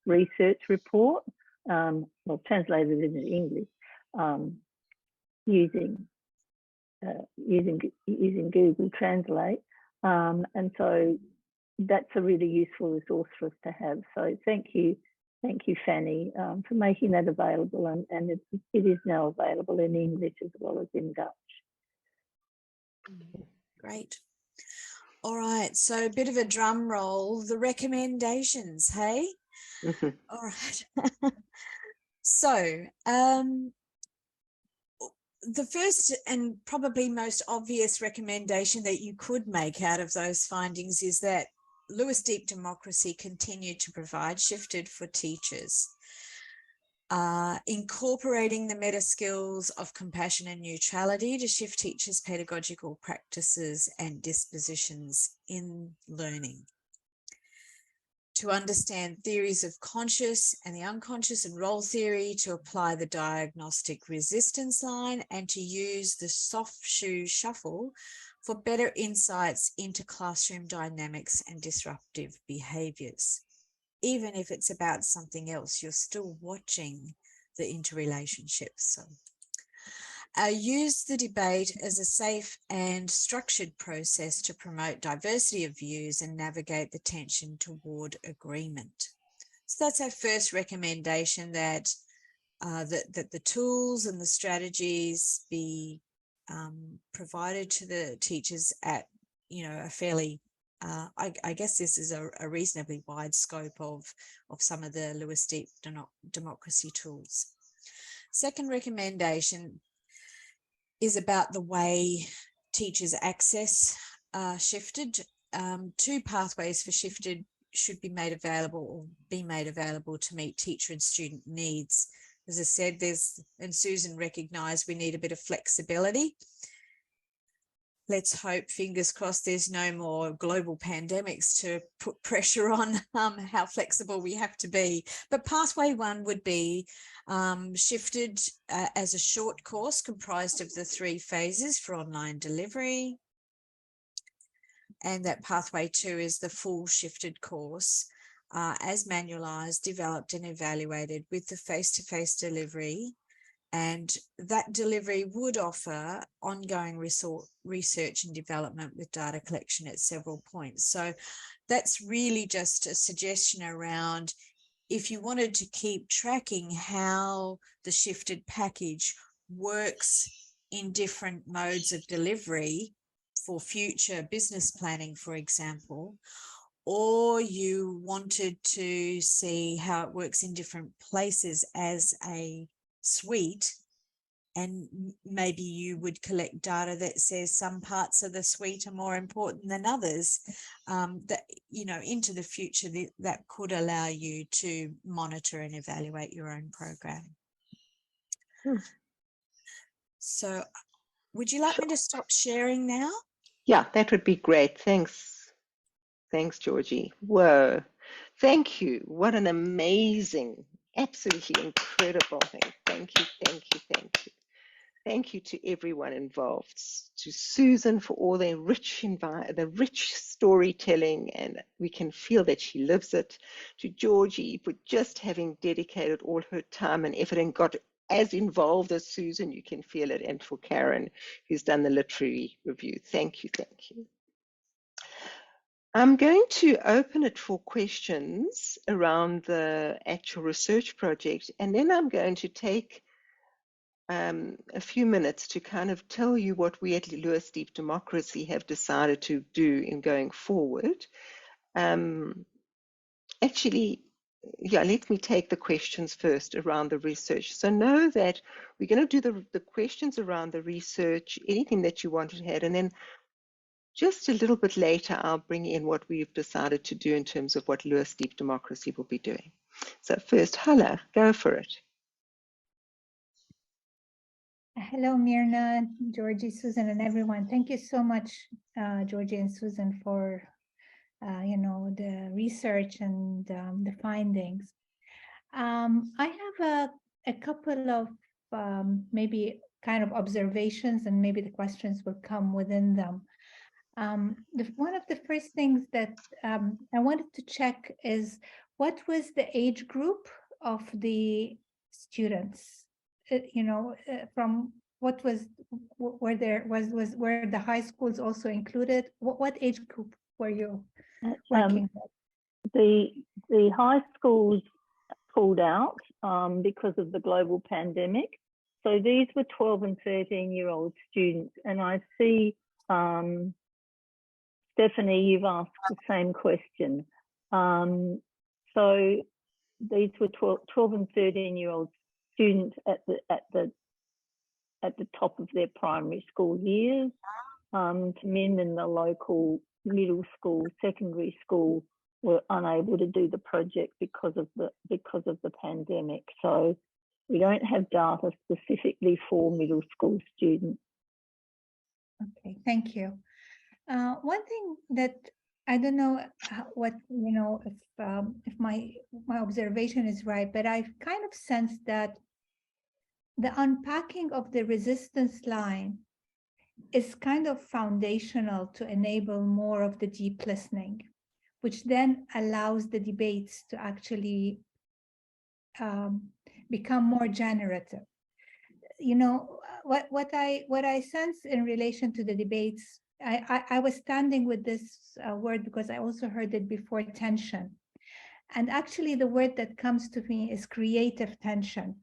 research report, well, translated it into English, using Google Translate, and so that's a really useful resource for us to have. So thank you, Fanny, for making that available, and it is now available in English as well as in Dutch. Great. All right, so a bit of a drum roll, the recommendations, hey? All right. So the first and probably most obvious recommendation that you could make out of those findings is that Lewis Deep Democracy continued to provide shifted for teachers, incorporating the meta skills of compassion and neutrality to shift teachers' pedagogical practices and dispositions in learning. To understand theories of conscious and the unconscious and role theory, to apply the diagnostic resistance line, and to use the soft shoe shuffle for better insights into classroom dynamics and disruptive behaviours. Even if it's about something else, you're still watching the interrelationships. So, use the debate as a safe and structured process to promote diversity of views and navigate the tension toward agreement. So that's our first recommendation, that that the tools and the strategies be provided to the teachers at a fairly I guess this is a reasonably wide scope of some of the Lewis Deep Democracy tools. Second recommendation is about the way teachers access shifted. 2 pathways for shifted should be made available to meet teacher and student needs. As I said, and Susan recognised we need a bit of flexibility. Let's hope, fingers crossed, there's no more global pandemics to put pressure on how flexible we have to be. But pathway 1 would be shifted as a short course comprised of the 3 phases for online delivery. And that pathway 2 is the full shifted course as manualised, developed and evaluated with the face-to-face delivery. And that delivery would offer ongoing research and development with data collection at several points. So that's really just a suggestion around, if you wanted to keep tracking how the shifted package works in different modes of delivery, for future business planning, for example, or you wanted to see how it works in different places as a suite, and maybe you would collect data that says some parts of the suite are more important than others, that, you know, into the future that could allow you to monitor and evaluate your own program. So would you like me to stop sharing now? Yeah, that would be great. Thanks. Thanks, Georgie. Whoa. Thank you. What an amazing, absolutely incredible thing. Thank you, thank you, thank you. Thank you to everyone involved, to Susan for all the rich storytelling, and we can feel that she lives it, to Georgie for just having dedicated all her time and effort and got as involved as Susan, you can feel it, and for Karen, who's done the literary review. Thank you, thank you. I'm going to open it for questions around the actual research project, and then I'm going to take a few minutes to kind of tell you what we at Lewis Deep Democracy have decided to do in going forward. Actually, yeah, let me take the questions first around the research. So know that we're going to do the questions around the research, anything that you wanted to add, and then just a little bit later, I'll bring in what we've decided to do in terms of what Lewis Deep Democracy will be doing. So first, Hala, go for it. Hello, Myrna, Georgie, Susan, and everyone. Thank you so much, Georgie and Susan, for you know, the research and the findings. I have a couple of maybe kind of observations, and maybe the questions will come within them. One of the first things that I wanted to check is what was the age group of the students? You know, from what was, were the high schools also included? What age group were you working with? The high schools pulled out because of the global pandemic. So these were 12 and 13-year-old students, and I see Stephanie, you've asked the same question. So these were 12 and 13-year-old students at the top of their primary school years. Men in the local middle school, secondary school were unable to do the project because of the pandemic. So we don't have data specifically for middle school students. Okay, thank you. One thing that I don't know what, you know, if my observation is right, but I've kind of sensed that the unpacking of the resistance line is kind of foundational to enable more of the deep listening, which then allows the debates to actually become more generative. You know, what I sense in relation to the debates, I was standing with this word because I also heard it before, tension. And actually the word that comes to me is creative tension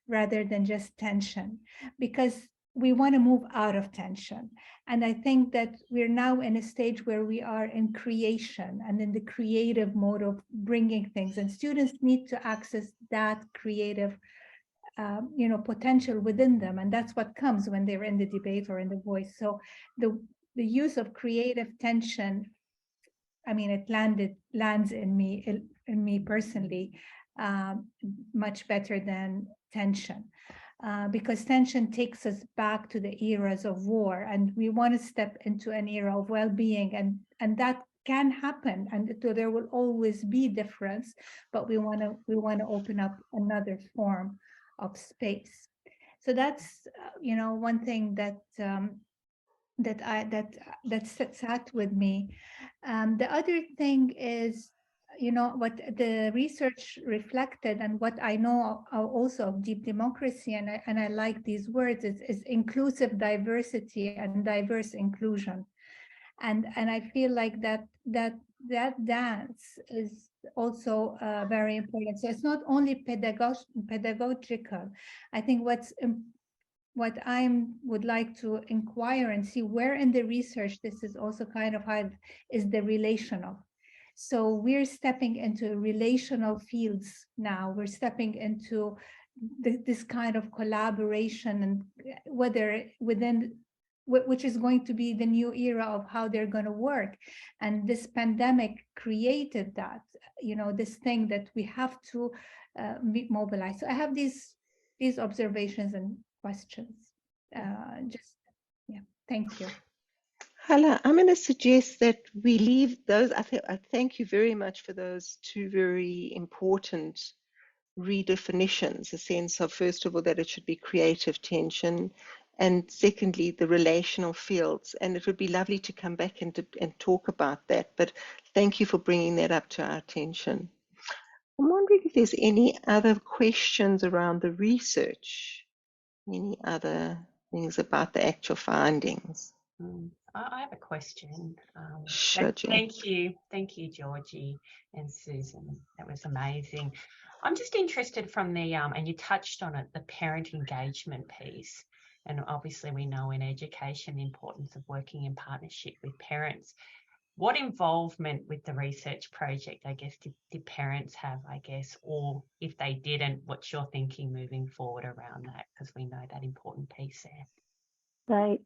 rather than just tension, because we want to move out of tension. And I think that we're now in a stage where we are in creation and in the creative mode of bringing things, and students need to access that creative you know, potential within them, and that's what comes when they're in the debate or in the voice. So the use of creative tension, I mean, it lands in me personally much better than tension, because tension takes us back to the eras of war, and we want to step into an era of well-being, and that can happen, and so there will always be difference, but we want to open up another form of space. So that's you know, one thing that that sat with me. The other thing is, you know, what the research reflected, and what I know also of deep democracy, and I like these words, is inclusive diversity and diverse inclusion. And I feel like that dance is also very important. So it's not only pedagogical. I think what's what I would like to inquire and see where in the research this is also kind of how is the relational. So we're stepping into relational fields now. We're stepping into this kind of collaboration, and whether within which is going to be the new era of how they're going to work. And this pandemic created that, this thing that we have to mobilize. So I have these observations and questions. Thank you. Hala, I'm going to suggest that we leave those. I thank you very much for those two very important redefinitions, a sense of, first of all, that it should be creative tension, and secondly, the relational fields. And it would be lovely to come back and talk about that. But thank you for bringing that up to our attention. I'm wondering if there's any other questions around the research, any other things about the actual findings. I have a question. Sure, thank you, Georgie and Susan. That was amazing. I'm just interested from the, and you touched on it, the parent engagement piece. And obviously we know in education the importance of working in partnership with parents. What involvement with the research project, I guess, did parents have, I guess, or if they didn't, what's your thinking moving forward around that? Because we know that important piece there.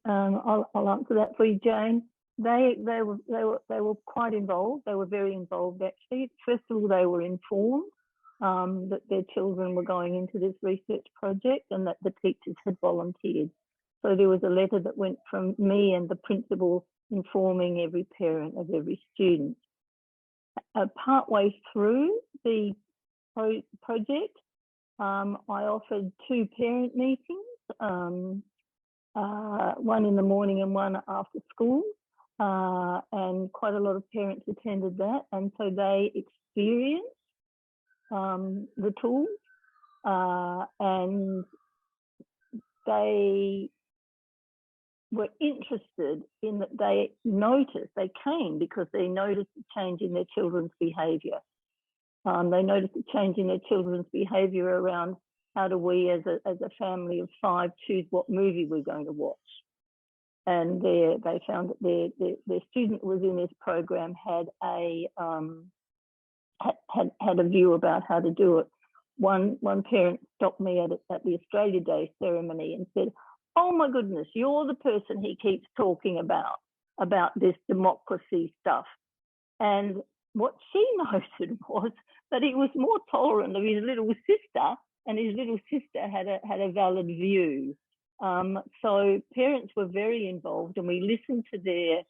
I'll answer that for you, Jane. They were quite involved. They were very involved, actually. First of all, they were informed that their children were going into this research project and that the teachers had volunteered. So there was a letter that went from me and the principal informing every parent of every student. Partway through the project, I offered 2 parent meetings, one in the morning and one after school, and quite a lot of parents attended that, and so they experienced the tools, and they were interested in that. They came because they noticed a change in their children's behaviour. They noticed a change in their children's behaviour around how do we as a family of 5 choose what movie we're going to watch. And they found that their student who was in this program had a view about how to do it. One parent stopped me at the Australia Day ceremony and said, "Oh my goodness, you're the person he keeps talking about this democracy stuff." And what she noted was that he was more tolerant of his little sister, and his little sister had a valid view. So parents were very involved, and we listened to their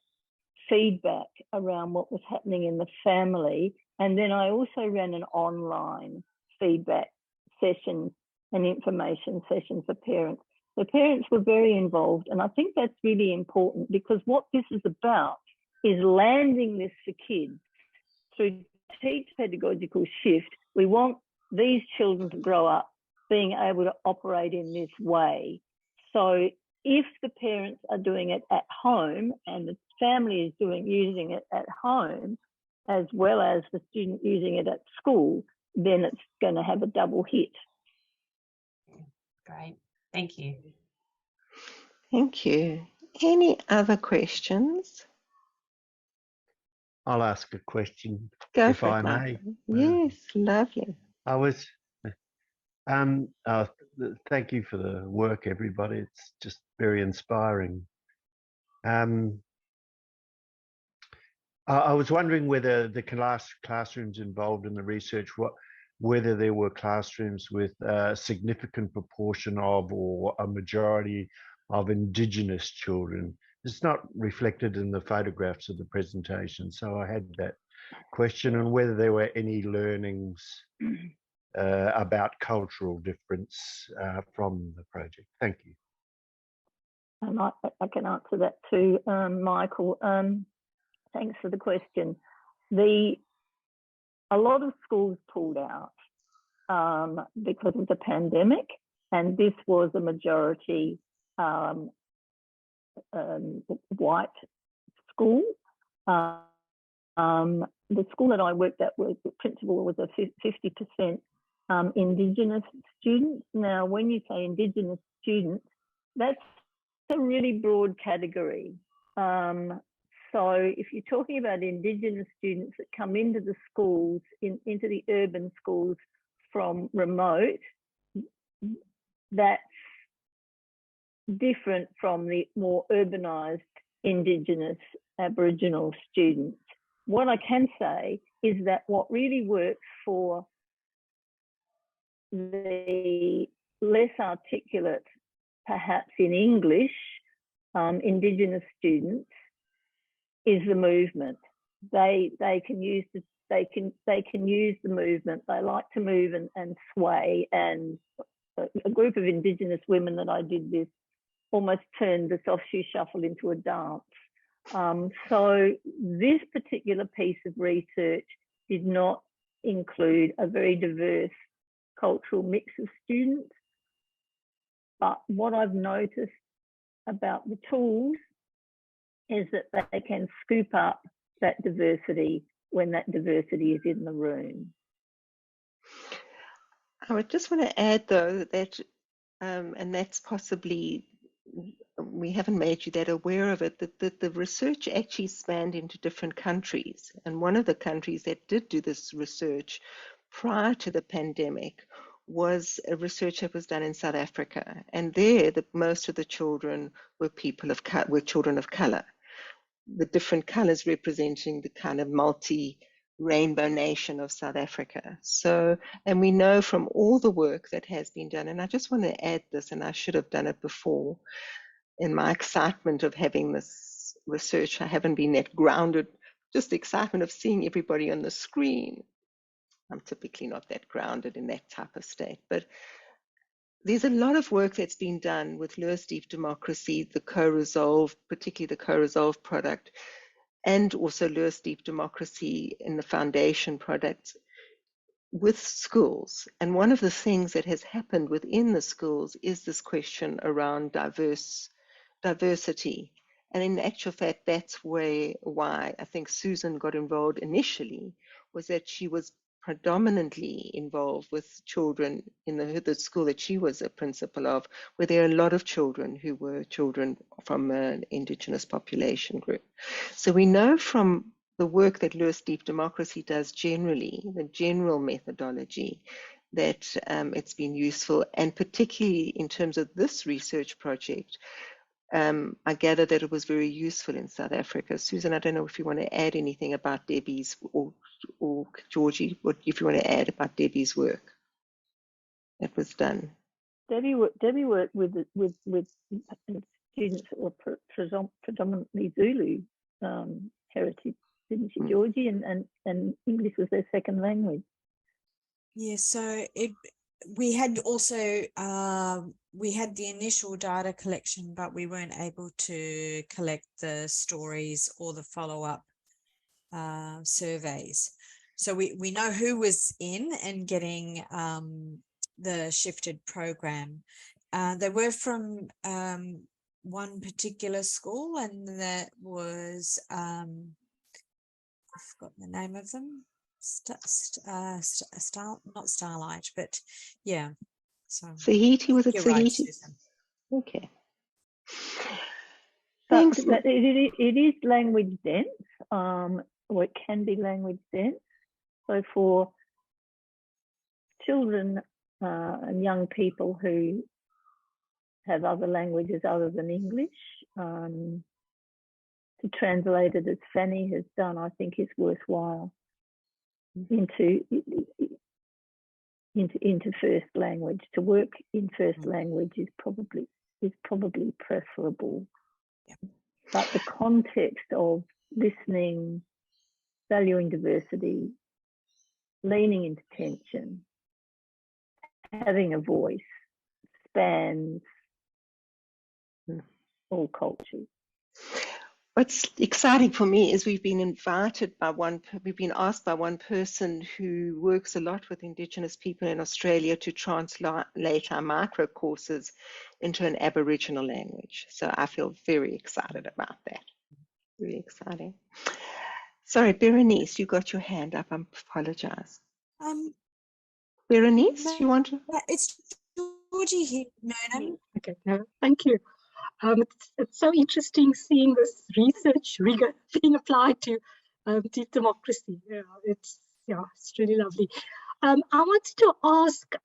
feedback around what was happening in the family. And then I also ran an online feedback session and information session for parents. The parents were very involved, and I think that's really important, because what this is about is landing this for kids. Through Teach Pedagogical Shift, we want these children to grow up being able to operate in this way. So if the parents are doing it at home and the family is using it at home, as well as the student using it at school, then it's going to have a double hit. Great. Thank you. Thank you. Any other questions? I'll ask a question, Go if for it, I may. Michael. Yes, lovely. I was, thank you for the work, everybody. It's just very inspiring. I was wondering whether the classrooms involved in the research, whether there were classrooms with a significant proportion of, or a majority of, Indigenous children. It's not reflected in the photographs of the presentation, so I had that question, and whether there were any learnings about cultural difference from the project. Thank you. And I can answer that too, Michael. Thanks for the question. A lot of schools pulled out because of the pandemic, and this was a majority white school. The school that I worked at, the principal was a 50% Indigenous students. Now, when you say Indigenous students, that's a really broad category. So if you're talking about Indigenous students that come into the schools, into the urban schools from remote, that's different from the more urbanised Indigenous Aboriginal students. What I can say is that what really works for the less articulate, perhaps in English, Indigenous students is the movement. They can use the movement. They like to move and sway. And a group of Indigenous women that I did this almost turned the soft shoe shuffle into a dance. So this particular piece of research did not include a very diverse cultural mix of students. But what I've noticed about the tools is that they can scoop up that diversity when that diversity is in the room. I would just want to add, though, that, and that's possibly, we haven't made you that aware of it, that the research actually spanned into different countries. And one of the countries that did do this research prior to the pandemic was a research that was done in South Africa. And there, most of the children were children of color, the different colors representing the kind of multi-rainbow nation of South Africa. So, and we know from all the work that has been done, and I just want to add this, and I should have done it before, in my excitement of having this research, I haven't been that grounded, just the excitement of seeing everybody on the screen. I'm typically not that grounded in that type of state, but there's a lot of work that's been done with Lewis Deep Democracy, the co-resolve, particularly the co-resolve product, and also Lewis Deep Democracy in the foundation products with schools. And one of the things that has happened within the schools is this question around diversity. And in actual fact, that's why I think Susan got involved initially, was that she was predominantly involved with children in the school that she was a principal of, where there are a lot of children who were children from an Indigenous population group. So we know from the work that Lewis Deep Democracy does generally, the general methodology, that it's been useful, and particularly in terms of this research project, I gather that it was very useful in South Africa. Susan, I don't know if you want to add anything about Debbie's, or Georgie, what if you want to add about Debbie's work that was done. Debbie worked with students that were predominantly Zulu heritage, didn't she, Georgie? And English was their second language. Yeah, so we had also we had the initial data collection, but we weren't able to collect the stories or the follow-up surveys. So we know who was in and getting the ShiftED program. They were from one particular school, and that was I've forgotten the name of them. Not Starlight, but yeah. So Tahiti, was it you're Tahiti? right, Susan. Okay. But Thanks. it is language dense, or it can be language dense. So for children and young people who have other languages other than English, to translate it as Fanny has done, I think is worthwhile into first language. To work in first language is probably preferable. Yeah. But the context of listening, valuing diversity, leaning into tension, having a voice, spans all cultures. What's exciting for me is we've been asked by one person who works a lot with Indigenous people in Australia to translate our micro courses into an Aboriginal language. So I feel very excited about that. Really exciting. Sorry, Berenice, you got your hand up. I apologize. Berenice, you want to? It's Georgie here, Myrna. Okay, no, thank you. It's so interesting seeing this research rigor being applied to deep democracy. It's really lovely. I wanted to ask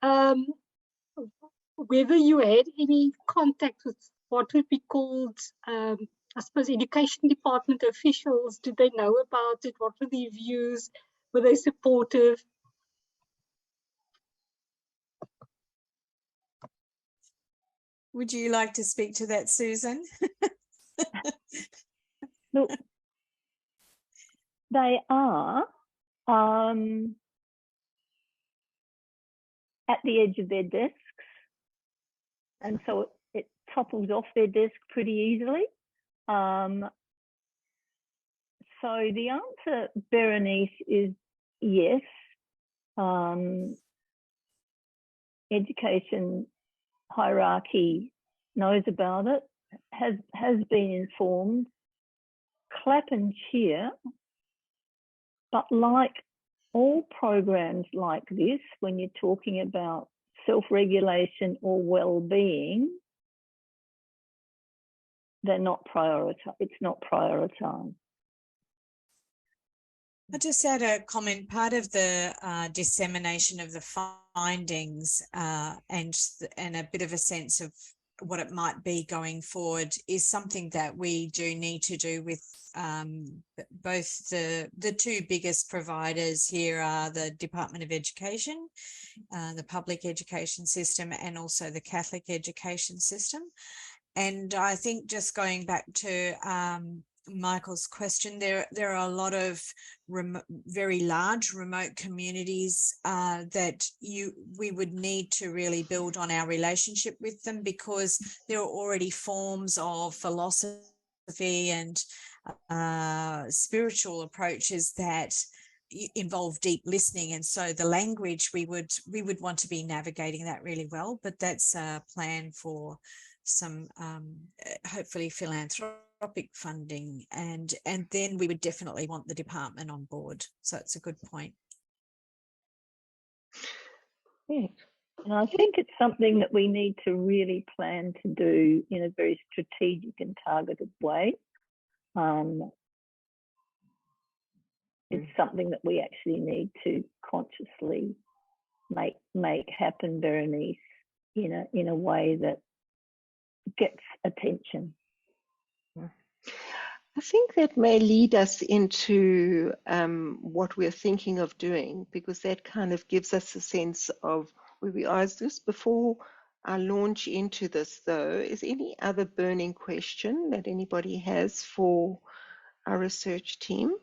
whether you had any contact with what would be called, I suppose, education department officials. Did they know about it? What were their views? Were they supportive? Would you like to speak to that, Susan? Look, they are at the edge of their desks, and so it topples off their desk pretty easily. So the answer, Berenice, is yes. Education hierarchy knows about it, has been informed, clap and cheer, but like all programs like this, when you're talking about self-regulation or well-being, they're not prioritized. It's not prioritized. I'll just add a comment. Part of the dissemination of the findings and a bit of a sense of what it might be going forward is something that we do need to do with both the two biggest providers here are the Department of Education, the public education system, and also the Catholic education system. And I think just going back to Michael's question, there are a lot of very large remote communities that we would need to really build on our relationship with them, because there are already forms of philosophy and spiritual approaches that involve deep listening, and so the language we would want to be navigating that really well. But that's a plan for some hopefully philanthropic funding, and then we would definitely want the department on board. So it's a good point. Yeah. And I think it's something that we need to really plan to do in a very strategic and targeted way. It's something that we actually need to consciously make happen, Berenice, in a way that gets attention. I think that may lead us into what we're thinking of doing, because that kind of gives us a sense of where we are. Is this before I launch into this, though? Is any other burning question that anybody has for our research team?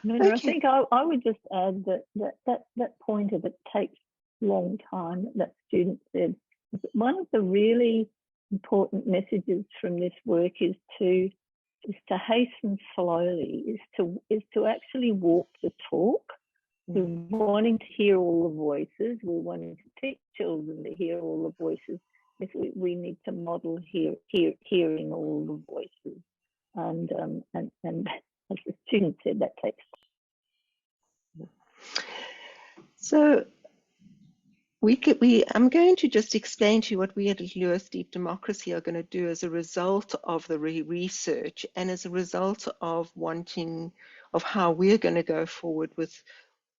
Myrna, I think I would just add that point of it takes a long time, that student said. One of the really important messages from this work is to hasten slowly, is to actually walk the talk. We're wanting to hear all the voices. We're wanting to teach children to hear all the voices. We need to model hearing all the voices, and as the student said, that takes time. So I'm going to just explain to you what we at Lewis Deep Democracy are going to do as a result of the research, and as a result of how we're going to go forward with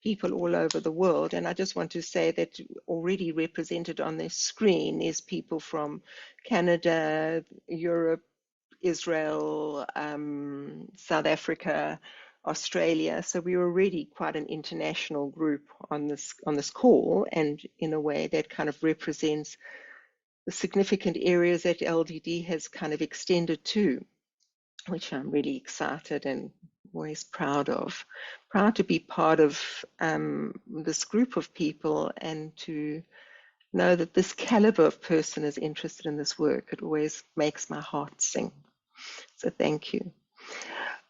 people all over the world. And I just want to say that already represented on this screen is people from Canada, Europe, Israel, South Africa, Australia. So we're already quite an international group on this call, and in a way that kind of represents the significant areas that LDD has kind of extended to, which I'm really excited and always proud of. Proud to be part of this group of people, and to know that this caliber of person is interested in this work. It always makes my heart sing. So thank you.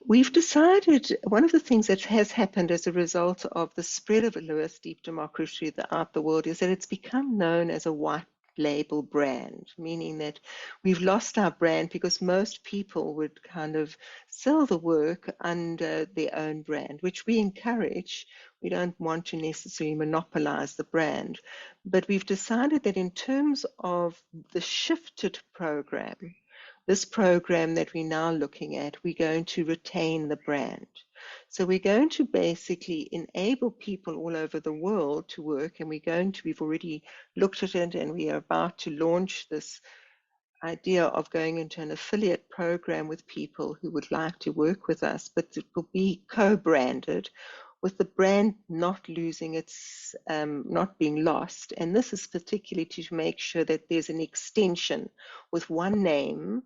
We've decided, one of the things that has happened as a result of the spread of Lewis Deep Democracy throughout the world is that it's become known as a white label brand, meaning that we've lost our brand because most people would kind of sell the work under their own brand, which we encourage. We don't want to necessarily monopolize the brand, but we've decided that in terms of the ShiftED program, this program that we're now looking at, we're going to retain the brand. So we're going to basically enable people all over the world to work, and we've already looked at it, and we are about to launch this idea of going into an affiliate program with people who would like to work with us, but it will be co-branded with the brand not losing its, not being lost. And this is particularly to make sure that there's an extension with one name,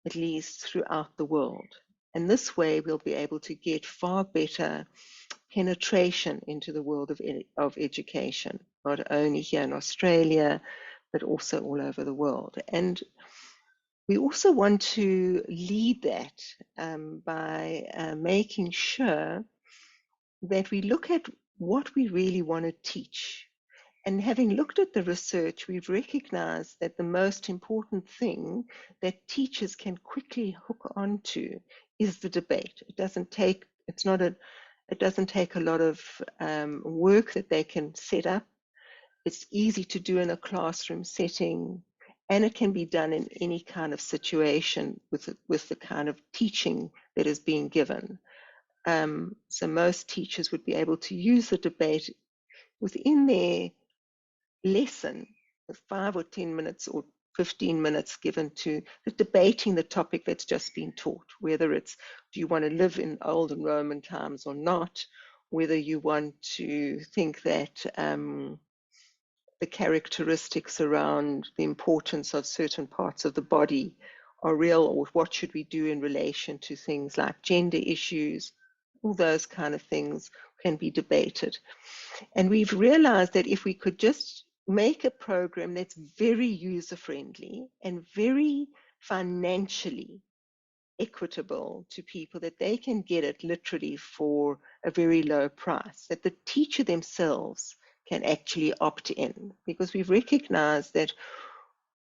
at least throughout the world. And this way we'll be able to get far better penetration into the world of education, not only here in Australia, but also all over the world. And we also want to lead that by making sure that we look at what we really want to teach. And having looked at the research, we've recognized that the most important thing that teachers can quickly hook onto is the debate. It doesn't take a lot of work that they can set up. It's easy to do in a classroom setting, and it can be done in any kind of situation with the kind of teaching that is being given. So most teachers would be able to use the debate within their lesson, with 5 or 10 minutes or 15 minutes given to debating the topic that's just been taught, whether it's, do you want to live in olden Roman times or not, whether you want to think that the characteristics around the importance of certain parts of the body are real, or what should we do in relation to things like gender issues. All those kind of things can be debated. And we've realized that if we could just make a program that's very user-friendly and very financially equitable to people, that they can get it literally for a very low price, that the teacher themselves can actually opt in. Because we've recognized that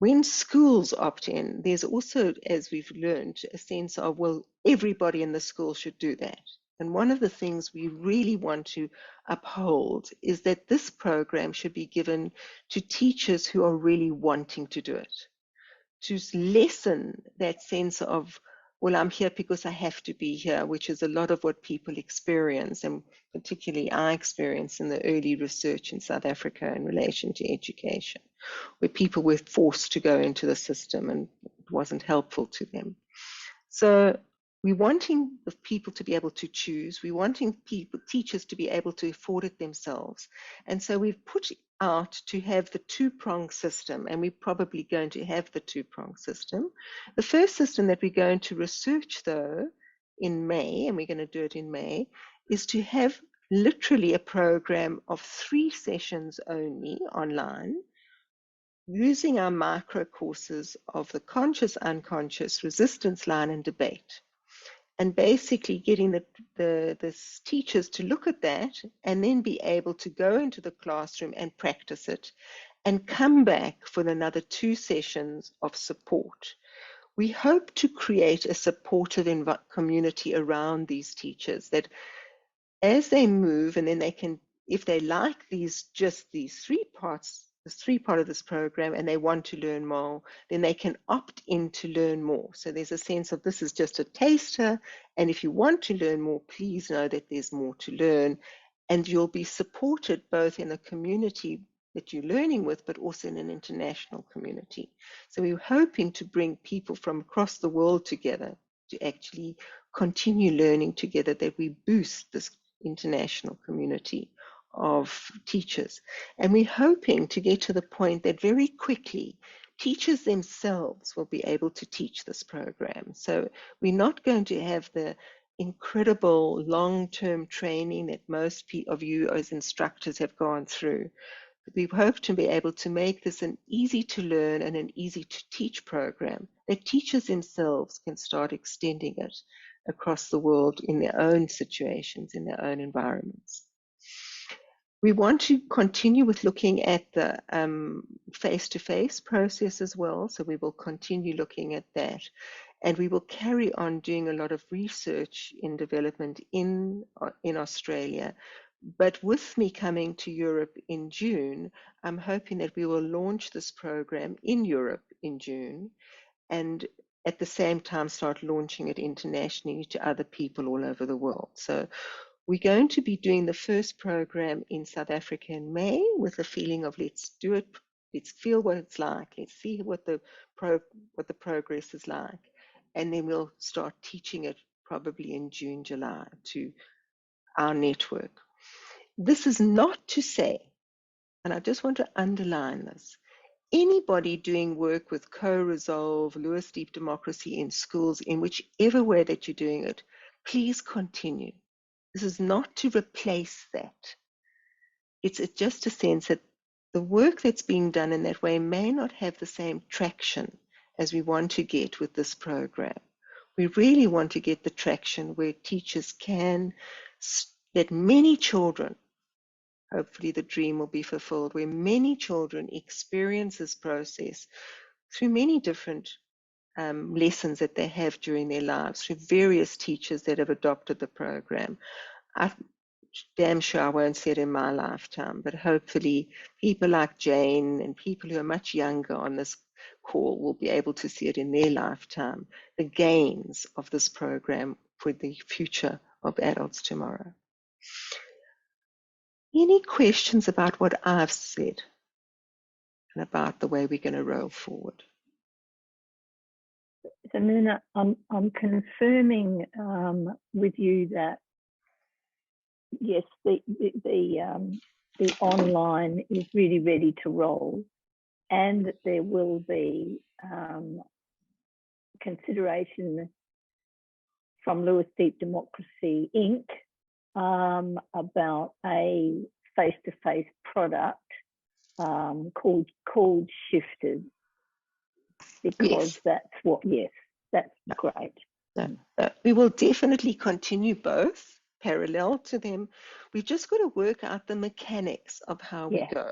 when schools opt in, there's also, as we've learned, a sense of, well, everybody in the school should do that. And one of the things we really want to uphold is that this program should be given to teachers who are really wanting to do it, to lessen that sense of, well, I'm here because I have to be here, which is a lot of what people experience, and particularly I experienced in the early research in South Africa in relation to education, where people were forced to go into the system and it wasn't helpful to them. So we're wanting the people to be able to choose. We're wanting teachers to be able to afford it themselves. And so we've put out to have the two-prong system, and we're probably going to have the two-prong system. The first system that we're going to research, though, in May, and we're going to do it in May, is to have literally a program of 3 sessions only online, using our micro courses of the conscious, unconscious, resistance line, and debate. And basically getting the teachers to look at that and then be able to go into the classroom and practice it and come back for another 2 sessions of support. We hope to create a supportive community around these teachers, that as they move, and then they can, if they like just these 3 parts, the 3 part of this program, and they want to learn more, then they can opt in to learn more. So there's a sense of, this is just a taster, and if you want to learn more, please know that there's more to learn, and you'll be supported both in a community that you're learning with, but also in an international community. So we're hoping to bring people from across the world together to actually continue learning together, that we boost this international community of teachers. And we're hoping to get to the point that very quickly teachers themselves will be able to teach this program. So we're not going to have the incredible long-term training that most of you as instructors have gone through. We hope to be able to make this an easy to learn and an easy to teach program, that teachers themselves can start extending it across the world in their own situations, in their own environments. We want to continue with looking at the face-to-face process as well. So we will continue looking at that. And we will carry on doing a lot of research in development in Australia. But with me coming to Europe in June, I'm hoping that we will launch this program in Europe in June, and at the same time start launching it internationally to other people all over the world. So we're going to be doing the first program in South Africa in May with a feeling of let's do it, let's feel what it's like, let's see what the progress is like. And then we'll start teaching it probably in June, July to our network. This is not to say, and I just want to underline this, anybody doing work with co-resolve, Lewis Deep Democracy in schools, in whichever way that you're doing it, please continue. This is not to replace that. It's just a sense that the work that's being done in that way may not have the same traction as we want to get with this program. We really want to get the traction where teachers can let many children, hopefully the dream will be fulfilled, where many children experience this process through many different lessons that they have during their lives, through various teachers that have adopted the program. I'm damn sure I won't see it in my lifetime, but hopefully people like Jane and people who are much younger on this call will be able to see it in their lifetime, the gains of this program for the future of adults tomorrow. Any questions about what I've said and about the way we're going to roll forward? So Myrna, I'm confirming with you that yes, the online is really ready to roll, and that there will be consideration from Lewis Deep Democracy Inc. About a face-to-face product called ShiftED, because Yes. that's what, yes, that's great. We will definitely continue both parallel to them. We've just got to work out the mechanics of how we go.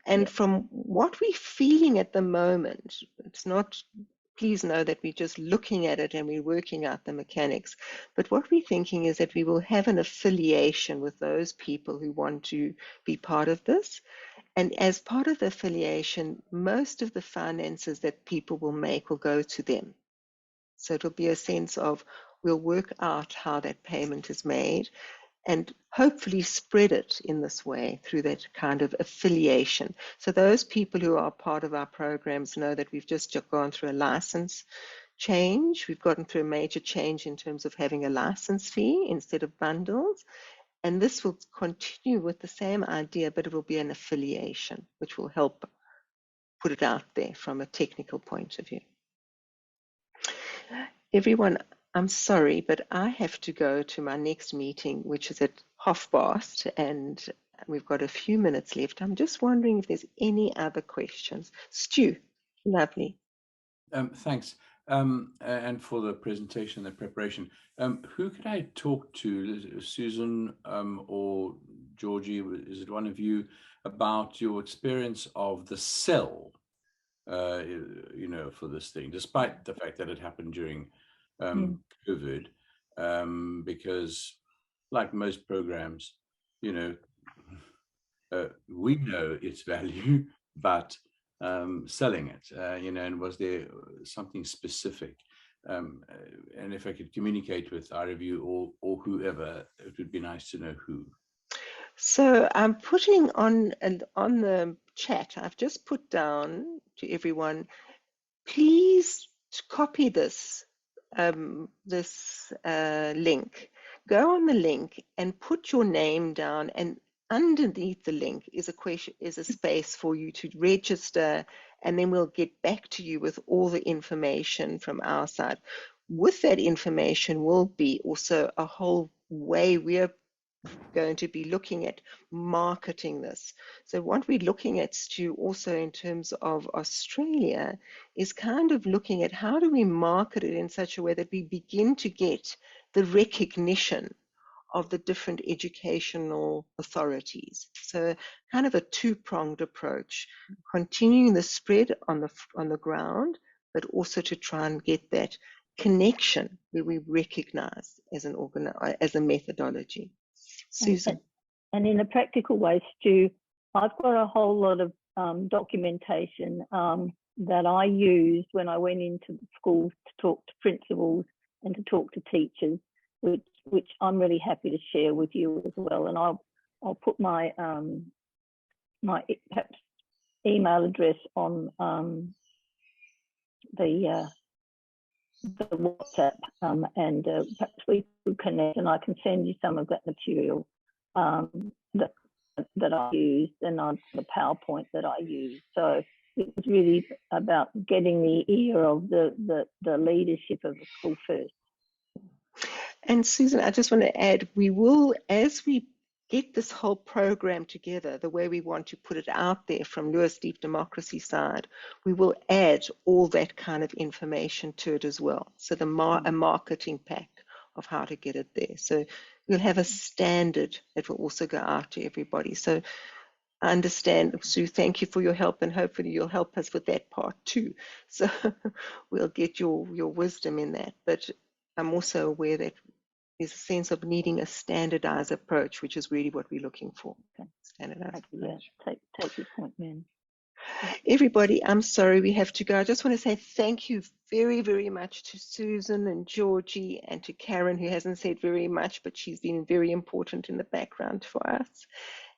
And from what we're feeling at the moment, it's not, please know that we're just looking at it and we're working out the mechanics. But what we're thinking is that we will have an affiliation with those people who want to be part of this. And as part of the affiliation, most of the finances that people will make will go to them. So it'll be a sense of, we'll work out how that payment is made and hopefully spread it in this way through that kind of affiliation. So those people who are part of our programs know that we've just gone through a license change. We've gotten through a major change in terms of having a license fee instead of bundles. And this will continue with the same idea, but it will be an affiliation, which will help put it out there from a technical point of view. Everyone, I'm sorry, but I have to go to my next meeting, which is at 12:30, and we've got a few minutes left. I'm just wondering if there's any other questions. Stu, lovely. Thanks. And for the presentation, the preparation. Who could I talk to, Susan or Georgie, is it one of you, about your experience of the cell, you know, for this thing, despite the fact that it happened during COVID, because like most programs, you know, we know its value, but selling it, you know, and was there something specific? And if I could communicate with either of you or whoever, it would be nice to know who. So I'm putting on the chat, I've just put down to everyone, please copy this link. Go on the link and put your name down, and underneath the link is a space for you to register, and then we'll get back to you with all the information from our side. With that information will be also a whole way we're going to be looking at marketing this. So what we're looking at, Stu, also in terms of Australia, is kind of looking at how do we market it in such a way that we begin to get the recognition of the different educational authorities. So kind of a two-pronged approach, continuing the spread on the ground, but also to try and get that connection where we recognize as a methodology. Susan. And in a practical way, Stu, I've got a whole lot of documentation that I used when I went into the schools to talk to principals and to talk to teachers, which I'm really happy to share with you as well. And I'll put my my perhaps email address on the WhatsApp, and perhaps we could connect, and I can send you some of that material that I used, and the PowerPoint that I used. So it was really about getting the ear of the leadership of the school first. And Susan, I just want to add, we will, as we get this whole program together, the way we want to put it out there from Lewis Deep Democracy side, we will add all that kind of information to it as well. So a marketing pack of how to get it there. So we'll have a standard that will also go out to everybody. So I understand, Sue, thank you for your help, and hopefully you'll help us with that part too. So we'll get your wisdom in that. But I'm also aware that there's a sense of needing a standardized approach, which is really what we're looking for. Okay. Standardized approach. Take your point, man. Everybody, I'm sorry we have to go. I just want to say thank you very, very much to Susan and Georgie, and to Karen, who hasn't said very much, but she's been very important in the background for us,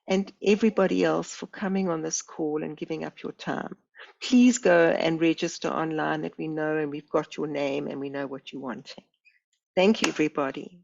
and everybody else for coming on this call and giving up your time. Please go and register online, that we know and we've got your name and we know what you're wanting. Thank you, everybody.